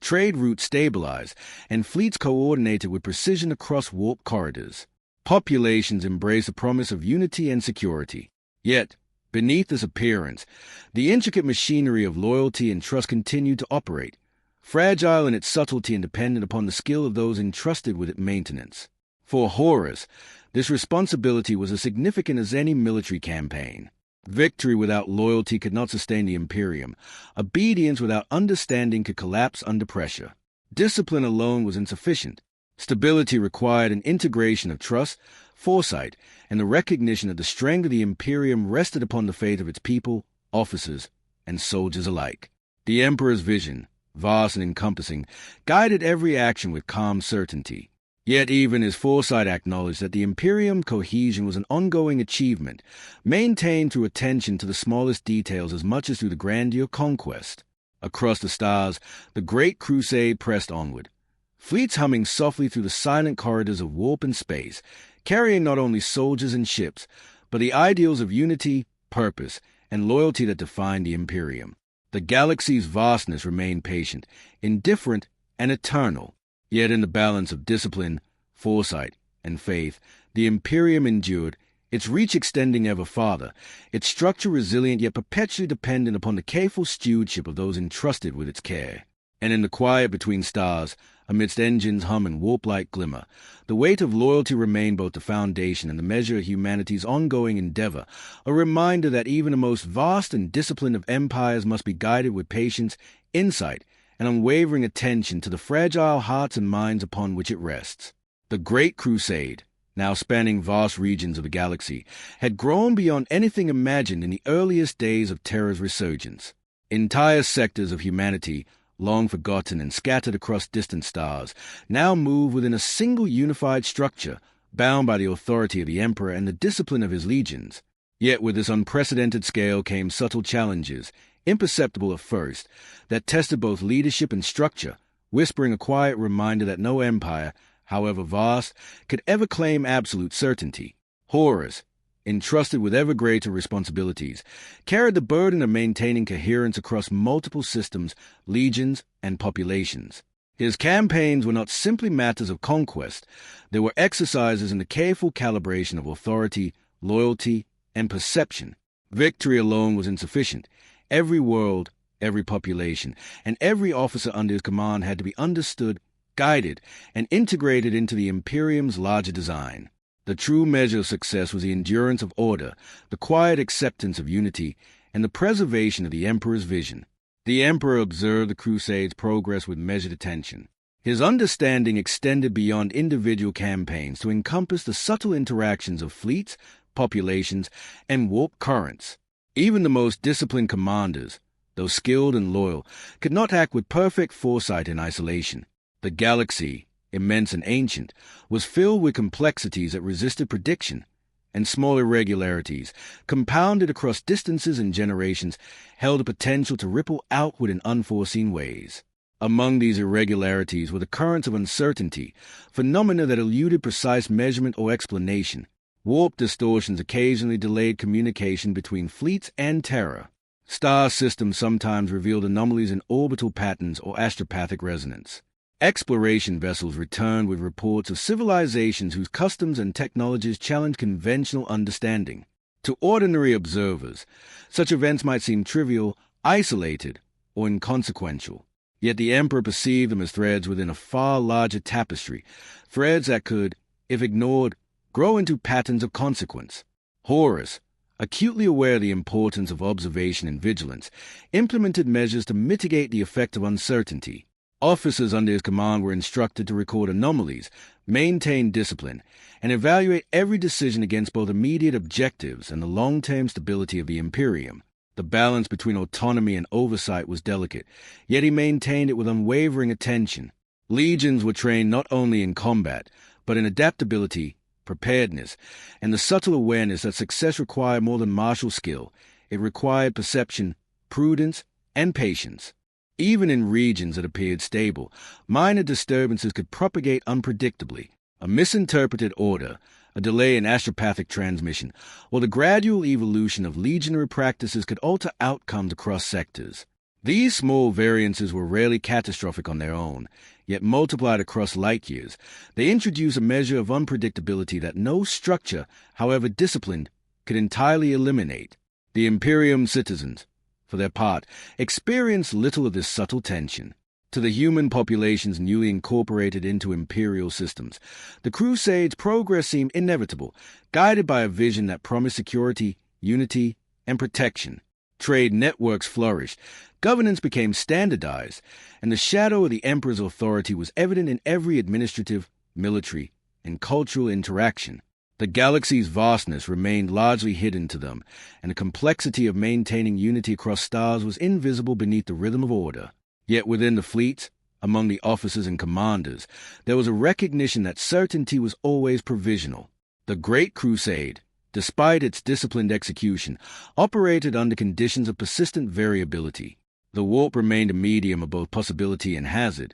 trade routes stabilized, and fleets coordinated with precision across warp corridors. Populations embraced the promise of unity and security. Yet, beneath this appearance, the intricate machinery of loyalty and trust continued to operate, fragile in its subtlety and dependent upon the skill of those entrusted with its maintenance. For Horus, this responsibility was as significant as any military campaign. Victory without loyalty could not sustain the Imperium. Obedience without understanding could collapse under pressure. Discipline alone was insufficient. Stability required an integration of trust, foresight, and the recognition that the strength of the Imperium rested upon the fate of its people, officers, and soldiers alike. The Emperor's vision, vast and encompassing, guided every action with calm certainty. Yet even his foresight acknowledged that the Imperium cohesion was an ongoing achievement, maintained through attention to the smallest details as much as through the grandeur of conquest. Across the stars, the Great Crusade pressed onward, fleets humming softly through the silent corridors of warp and space, carrying not only soldiers and ships, but the ideals of unity, purpose, and loyalty that defined the Imperium. The galaxy's vastness remained patient, indifferent, and eternal. Yet in the balance of discipline, foresight, and faith, the Imperium endured, its reach extending ever farther, its structure resilient yet perpetually dependent upon the careful stewardship of those entrusted with its care. And in the quiet between stars, amidst engines' hum and warp-like glimmer, the weight of loyalty remained both the foundation and the measure of humanity's ongoing endeavor, a reminder that even the most vast and disciplined of empires must be guided with patience, insight, and unwavering attention to the fragile hearts and minds upon which it rests. The Great Crusade, now spanning vast regions of the galaxy, had grown beyond anything imagined in the earliest days of Terra's resurgence. Entire sectors of humanity, long forgotten and scattered across distant stars, now move within a single unified structure, bound by the authority of the Emperor and the discipline of his legions. Yet with this unprecedented scale came subtle challenges, imperceptible at first, that tested both leadership and structure, whispering a quiet reminder that no empire, however vast, could ever claim absolute certainty. Horus, entrusted with ever greater responsibilities, carried the burden of maintaining coherence across multiple systems, legions, and populations. His campaigns were not simply matters of conquest. They were exercises in the careful calibration of authority, loyalty, and perception. Victory alone was insufficient. Every world, every population, and every officer under his command had to be understood, guided, and integrated into the Imperium's larger design. The true measure of success was the endurance of order, the quiet acceptance of unity, and the preservation of the Emperor's vision. The Emperor observed the Crusade's progress with measured attention. His understanding extended beyond individual campaigns to encompass the subtle interactions of fleets, populations, and warp currents. Even the most disciplined commanders, though skilled and loyal, could not act with perfect foresight in isolation. The galaxy, immense and ancient, was filled with complexities that resisted prediction, and small irregularities, compounded across distances and generations, held the potential to ripple outward in unforeseen ways. Among these irregularities were the currents of uncertainty, phenomena that eluded precise measurement or explanation. Warp distortions occasionally delayed communication between fleets and Terra. Star systems sometimes revealed anomalies in orbital patterns or astropathic resonance. Exploration vessels returned with reports of civilizations whose customs and technologies challenged conventional understanding. To ordinary observers, such events might seem trivial, isolated, or inconsequential. Yet the Emperor perceived them as threads within a far larger tapestry, threads that could, if ignored, grow into patterns of consequence. Horus, acutely aware of the importance of observation and vigilance, implemented measures to mitigate the effect of uncertainty. Officers under his command were instructed to record anomalies, maintain discipline, and evaluate every decision against both immediate objectives and the long-term stability of the Imperium. The balance between autonomy and oversight was delicate, yet he maintained it with unwavering attention. Legions were trained not only in combat, but in adaptability, preparedness, and the subtle awareness that success required more than martial skill. It required perception, prudence, and patience. Even in regions that appeared stable, minor disturbances could propagate unpredictably. A misinterpreted order, a delay in astropathic transmission, or the gradual evolution of legionary practices could alter outcomes across sectors. These small variances were rarely catastrophic on their own, yet multiplied across light years, they introduce a measure of unpredictability that no structure, however disciplined, could entirely eliminate. The Imperium citizens, for their part, experienced little of this subtle tension. To the human populations newly incorporated into imperial systems, the Crusades' progress seemed inevitable, guided by a vision that promised security, unity, and protection. Trade networks flourished, governance became standardized, and the shadow of the emperor's authority was evident in every administrative, military, and cultural interaction. The galaxy's vastness remained largely hidden to them, and the complexity of maintaining unity across stars was invisible beneath the rhythm of order. Yet within the fleets, among the officers and commanders, there was a recognition that certainty was always provisional. The Great Crusade, despite its disciplined execution, operated under conditions of persistent variability. The warp remained a medium of both possibility and hazard,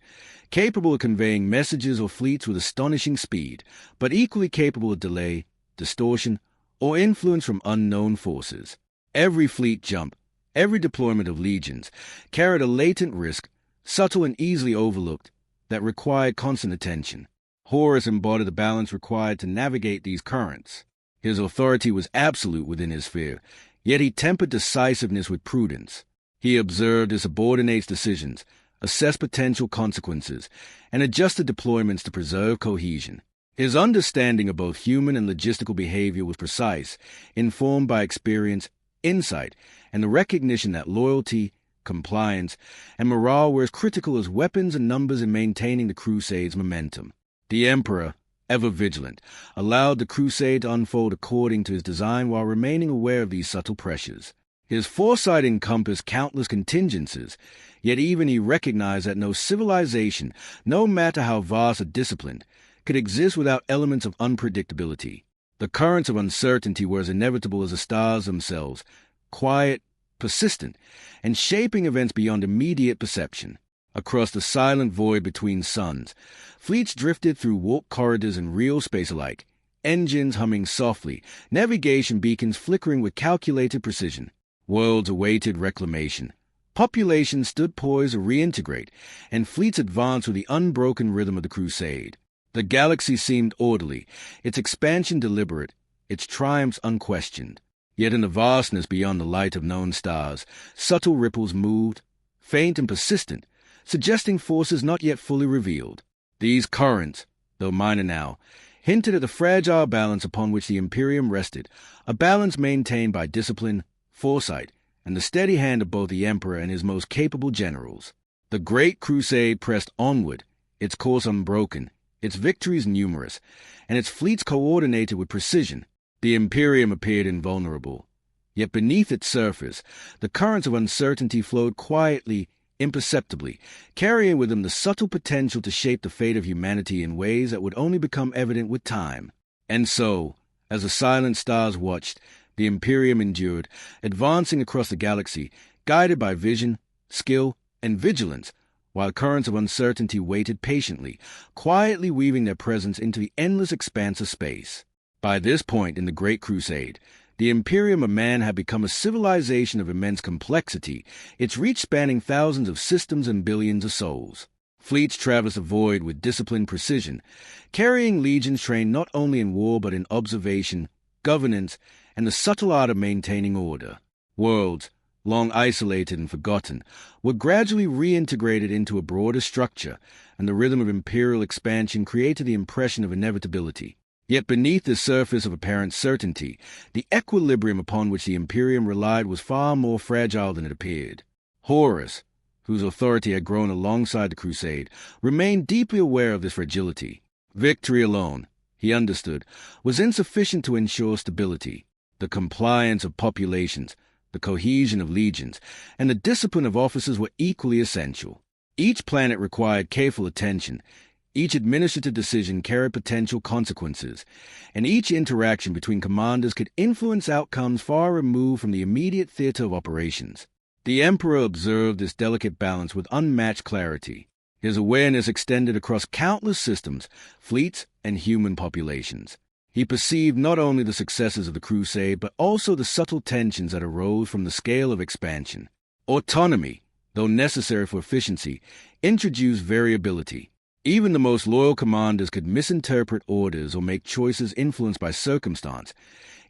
capable of conveying messages or fleets with astonishing speed, but equally capable of delay, distortion, or influence from unknown forces. Every fleet jump, every deployment of legions, carried a latent risk, subtle and easily overlooked, that required constant attention. Horus embodied the balance required to navigate these currents. His authority was absolute within his sphere, yet he tempered decisiveness with prudence. He observed his subordinates' decisions, assessed potential consequences, and adjusted deployments to preserve cohesion. His understanding of both human and logistical behavior was precise, informed by experience, insight, and the recognition that loyalty, compliance, and morale were as critical as weapons and numbers in maintaining the Crusades' momentum. The Emperor, ever vigilant, allowed the crusade to unfold according to his design while remaining aware of these subtle pressures. His foresight encompassed countless contingencies, yet even he recognized that no civilization, no matter how vast or disciplined, could exist without elements of unpredictability. The currents of uncertainty were as inevitable as the stars themselves, quiet, persistent, and shaping events beyond immediate perception. Across the silent void between suns, fleets drifted through warp corridors in real space alike, engines humming softly, navigation beacons flickering with calculated precision. Worlds awaited reclamation. Populations stood poised to reintegrate, and fleets advanced with the unbroken rhythm of the crusade. The galaxy seemed orderly, its expansion deliberate, its triumphs unquestioned. Yet in the vastness beyond the light of known stars, subtle ripples moved, faint and persistent, suggesting forces not yet fully revealed. These currents, though minor now, hinted at the fragile balance upon which the Imperium rested, a balance maintained by discipline, foresight, and the steady hand of both the Emperor and his most capable generals. The Great Crusade pressed onward, its course unbroken, its victories numerous, and its fleets coordinated with precision. The Imperium appeared invulnerable. Yet beneath its surface, the currents of uncertainty flowed quietly, imperceptibly, carrying with them the subtle potential to shape the fate of humanity in ways that would only become evident with time. And so, as the silent stars watched, the Imperium endured, advancing across the galaxy, guided by vision, skill, and vigilance, while currents of uncertainty waited patiently, quietly weaving their presence into the endless expanse of space. By this point in the Great Crusade, the Imperium of Man had become a civilization of immense complexity, its reach spanning thousands of systems and billions of souls. Fleets traversed the void with disciplined precision, carrying legions trained not only in war but in observation, governance, and the subtle art of maintaining order. Worlds, long isolated and forgotten, were gradually reintegrated into a broader structure, and the rhythm of imperial expansion created the impression of inevitability. Yet beneath the surface of apparent certainty, the equilibrium upon which the Imperium relied was far more fragile than it appeared. Horus, whose authority had grown alongside the Crusade, remained deeply aware of this fragility. Victory alone, he understood, was insufficient to ensure stability. The compliance of populations, the cohesion of legions, and the discipline of officers were equally essential. Each planet required careful attention. Each administrative decision carried potential consequences, and each interaction between commanders could influence outcomes far removed from the immediate theater of operations. The Emperor observed this delicate balance with unmatched clarity. His awareness extended across countless systems, fleets, and human populations. He perceived not only the successes of the Crusade, but also the subtle tensions that arose from the scale of expansion. Autonomy, though necessary for efficiency, introduced variability. Even the most loyal commanders could misinterpret orders or make choices influenced by circumstance,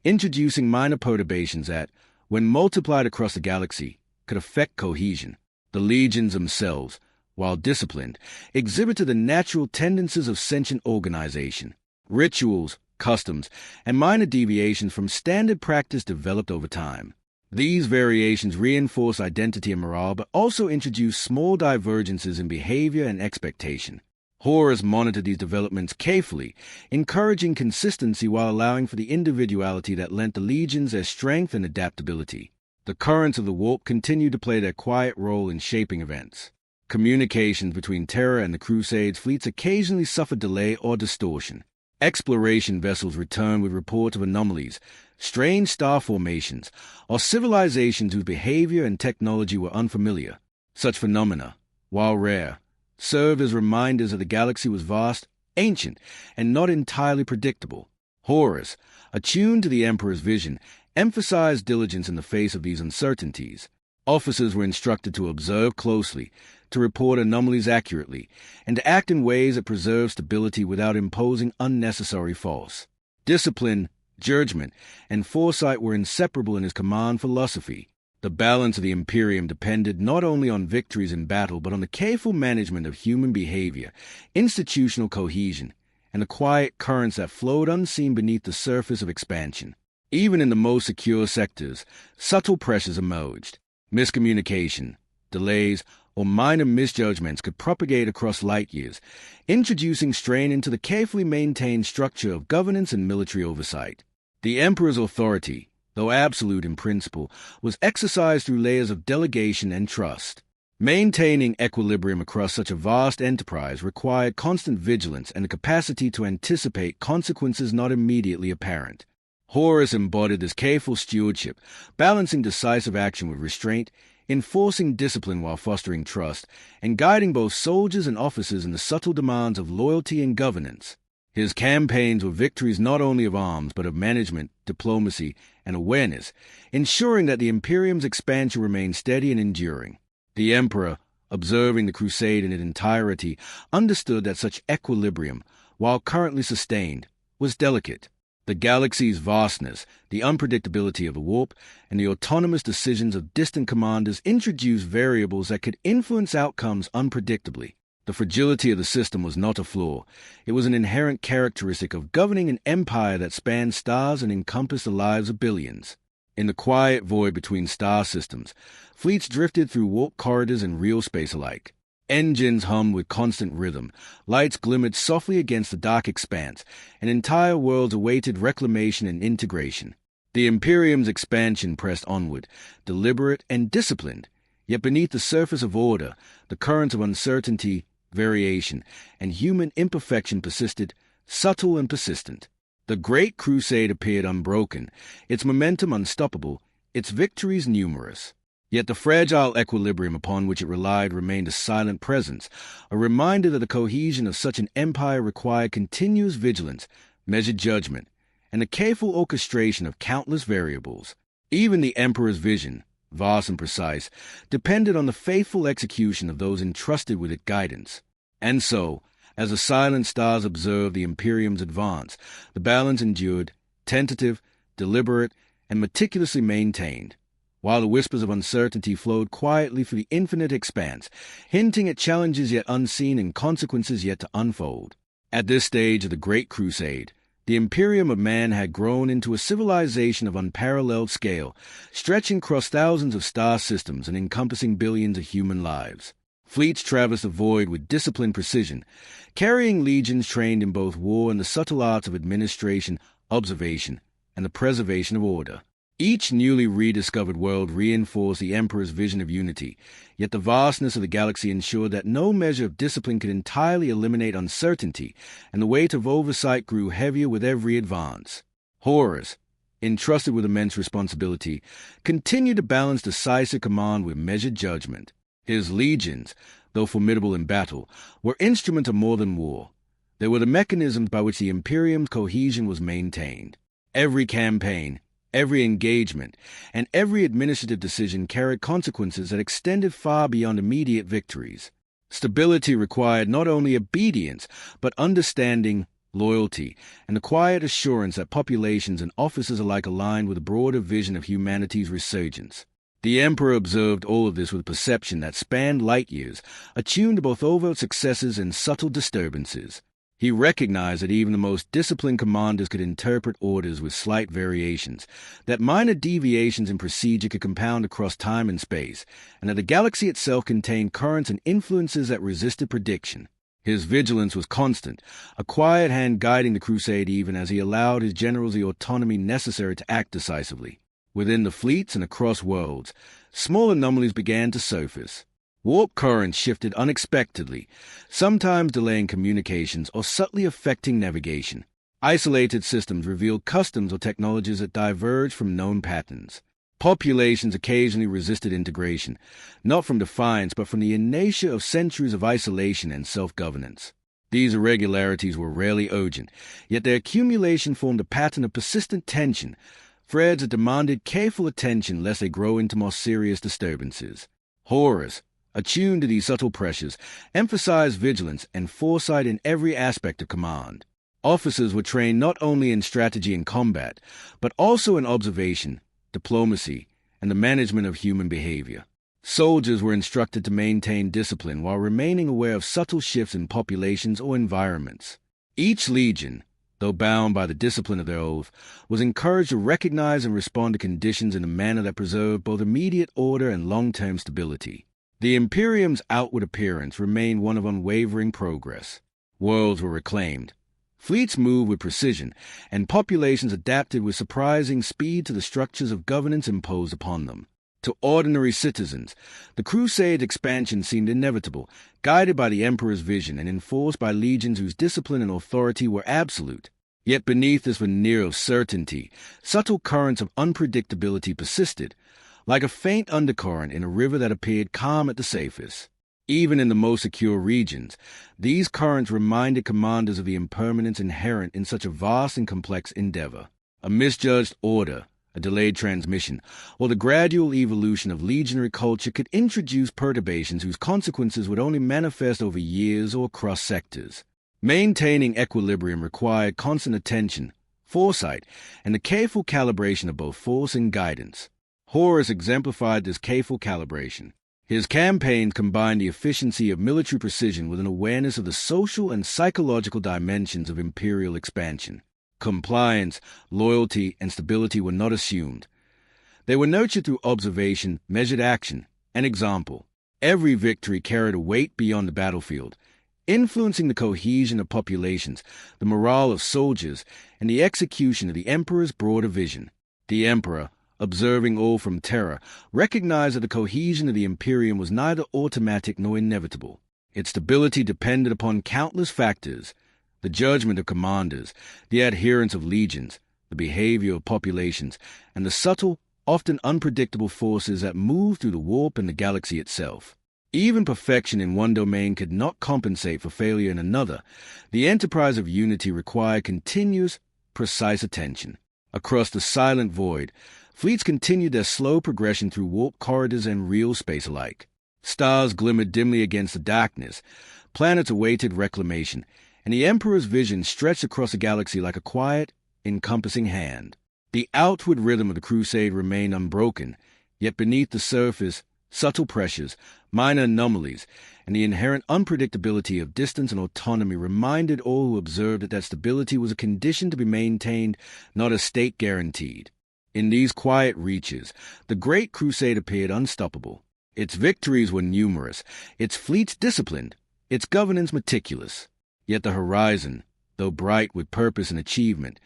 introducing minor perturbations that, when multiplied across the galaxy, could affect cohesion. The legions themselves, while disciplined, exhibited the natural tendencies of sentient organization. Rituals, customs, and minor deviations from standard practice developed over time. These variations reinforce identity and morale, but also introduce small divergences in behavior and expectation. Horus monitored these developments carefully, encouraging consistency while allowing for the individuality that lent the legions their strength and adaptability. The currents of the warp continued to play their quiet role in shaping events. Communications between Terra and the Crusades fleets occasionally suffered delay or distortion. Exploration vessels returned with reports of anomalies, strange star formations, or civilizations whose behavior and technology were unfamiliar. Such phenomena, while rare, served as reminders that the galaxy was vast, ancient, and not entirely predictable. Horus, attuned to the Emperor's vision, emphasized diligence in the face of these uncertainties. Officers were instructed to observe closely, to report anomalies accurately, and to act in ways that preserve stability without imposing unnecessary force. Discipline, judgment, and foresight were inseparable in his command philosophy. The balance of the Imperium depended not only on victories in battle, but on the careful management of human behavior, institutional cohesion, and the quiet currents that flowed unseen beneath the surface of expansion. Even in the most secure sectors, subtle pressures emerged. Miscommunication, delays, or minor misjudgments could propagate across light years, introducing strain into the carefully maintained structure of governance and military oversight. The Emperor's authority, though absolute in principle, was exercised through layers of delegation and trust. Maintaining equilibrium across such a vast enterprise required constant vigilance and the capacity to anticipate consequences not immediately apparent. Horus embodied this careful stewardship, balancing decisive action with restraint, enforcing discipline while fostering trust, and guiding both soldiers and officers in the subtle demands of loyalty and governance. His campaigns were victories not only of arms, but of management, diplomacy, and awareness, ensuring that the Imperium's expansion remained steady and enduring. The Emperor, observing the Crusade in its entirety, understood that such equilibrium, while currently sustained, was delicate. The galaxy's vastness, the unpredictability of the warp, and the autonomous decisions of distant commanders introduced variables that could influence outcomes unpredictably. The fragility of the system was not a flaw. It was an inherent characteristic of governing an empire that spanned stars and encompassed the lives of billions. In the quiet void between star systems, fleets drifted through warp corridors and real space alike. Engines hummed with constant rhythm, lights glimmered softly against the dark expanse, and entire worlds awaited reclamation and integration. The Imperium's expansion pressed onward, deliberate and disciplined, yet beneath the surface of order, the currents of uncertainty, variation, and human imperfection persisted, subtle and persistent. The Great Crusade appeared unbroken, its momentum unstoppable, its victories numerous. Yet the fragile equilibrium upon which it relied remained a silent presence, a reminder that the cohesion of such an empire required continuous vigilance, measured judgment, and the careful orchestration of countless variables. Even the Emperor's vision, vast and precise, depended on the faithful execution of those entrusted with its guidance. And so, as the silent stars observed the Imperium's advance, the balance endured, tentative, deliberate, and meticulously maintained. while the whispers of uncertainty flowed quietly through the infinite expanse, hinting at challenges yet unseen and consequences yet to unfold. At this stage of the Great Crusade, the Imperium of man had grown into a civilization of unparalleled scale, stretching across thousands of star systems and encompassing billions of human lives. Fleets traversed the void with disciplined precision, carrying legions trained in both war and the subtle arts of administration, observation, and the preservation of order. Each newly rediscovered world reinforced the Emperor's vision of unity, yet the vastness of the galaxy ensured that no measure of discipline could entirely eliminate uncertainty, and the weight of oversight grew heavier with every advance. Horus, entrusted with immense responsibility, continued to balance decisive command with measured judgment. His legions, though formidable in battle, were instruments of more than war. They were the mechanisms by which the Imperium's cohesion was maintained. Every campaign, every engagement, and every administrative decision carried consequences that extended far beyond immediate victories. Stability required not only obedience, but understanding, loyalty, and the quiet assurance that populations and officers alike aligned with a broader vision of humanity's resurgence. The Emperor observed all of this with perception that spanned light years, attuned to both overt successes and subtle disturbances. He recognized that even the most disciplined commanders could interpret orders with slight variations, that minor deviations in procedure could compound across time and space, and that the galaxy itself contained currents and influences that resisted prediction. His vigilance was constant, a quiet hand guiding the crusade even as he allowed his generals the autonomy necessary to act decisively. Within the fleets and across worlds, small anomalies began to surface. Warp currents shifted unexpectedly, sometimes delaying communications or subtly affecting navigation. Isolated systems revealed customs or technologies that diverged from known patterns. Populations occasionally resisted integration, not from defiance but from the inertia of centuries of isolation and self-governance. These irregularities were rarely urgent, yet their accumulation formed a pattern of persistent tension, threads that demanded careful attention lest they grow into more serious disturbances. Horus, attuned to these subtle pressures, emphasized vigilance and foresight in every aspect of command. Officers were trained not only in strategy and combat, but also in observation, diplomacy, and the management of human behavior. Soldiers were instructed to maintain discipline while remaining aware of subtle shifts in populations or environments. Each legion, though bound by the discipline of their oath, was encouraged to recognize and respond to conditions in a manner that preserved both immediate order and long-term stability. The Imperium's outward appearance remained one of unwavering progress. Worlds were reclaimed. Fleets moved with precision, and populations adapted with surprising speed to the structures of governance imposed upon them. To ordinary citizens, the Crusade expansion seemed inevitable, guided by the Emperor's vision and enforced by legions whose discipline and authority were absolute. Yet beneath this veneer of certainty, subtle currents of unpredictability persisted, like a faint undercurrent in a river that appeared calm at the surface. Even in the most secure regions, these currents reminded commanders of the impermanence inherent in such a vast and complex endeavor. A misjudged order, a delayed transmission, or the gradual evolution of legionary culture could introduce perturbations whose consequences would only manifest over years or across sectors. Maintaining equilibrium required constant attention, foresight, and the careful calibration of both force and guidance. Horus exemplified this careful calibration. His campaigns combined the efficiency of military precision with an awareness of the social and psychological dimensions of imperial expansion. Compliance, loyalty, and stability were not assumed. They were nurtured through observation, measured action, and example. Every victory carried a weight beyond the battlefield, influencing the cohesion of populations, the morale of soldiers, and the execution of the Emperor's broader vision. The Emperor, observing all from Terra, recognized that the cohesion of the Imperium was neither automatic nor inevitable. Its stability depended upon countless factors: the judgment of commanders, the adherence of legions, the behavior of populations, and the subtle, often unpredictable forces that moved through the warp and the galaxy itself. Even perfection in one domain could not compensate for failure in another. The enterprise of unity required continuous, precise attention. Across the silent void, fleets continued their slow progression through warp corridors and real space alike. Stars glimmered dimly against the darkness, planets awaited reclamation, and the Emperor's vision stretched across the galaxy like a quiet, encompassing hand. The outward rhythm of the crusade remained unbroken, Yet beneath the surface, subtle pressures, minor anomalies, and the inherent unpredictability of distance and autonomy reminded all who observed that stability was a condition to be maintained, not a state guaranteed. In these quiet reaches, the Great Crusade appeared unstoppable. Its victories were numerous, its fleets disciplined, its governance meticulous. Yet the horizon, though bright with purpose and achievement,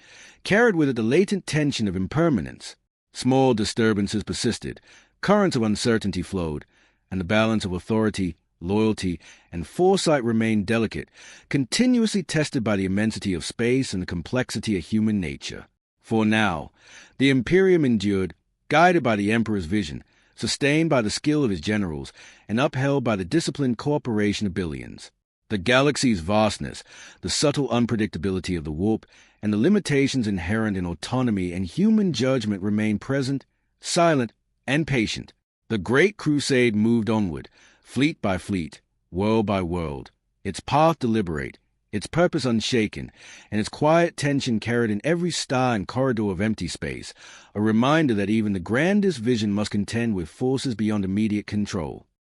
carried with it the latent tension of impermanence. Small disturbances persisted, currents of uncertainty flowed, and the balance of authority, loyalty, and foresight remained delicate, continuously tested by the immensity of space and the complexity of human nature. For now, the Imperium endured, guided by the Emperor's vision, sustained by the skill of his generals, and upheld by the disciplined cooperation of billions. The galaxy's vastness, the subtle unpredictability of the warp, and the limitations inherent in autonomy and human judgment remained present, silent, and patient. The Great Crusade moved onward, fleet by fleet, world by world, its path deliberate, its purpose unshaken, and its quiet tension carried in every star and corridor of empty space, a reminder that even the grandest vision must contend with forces beyond immediate control.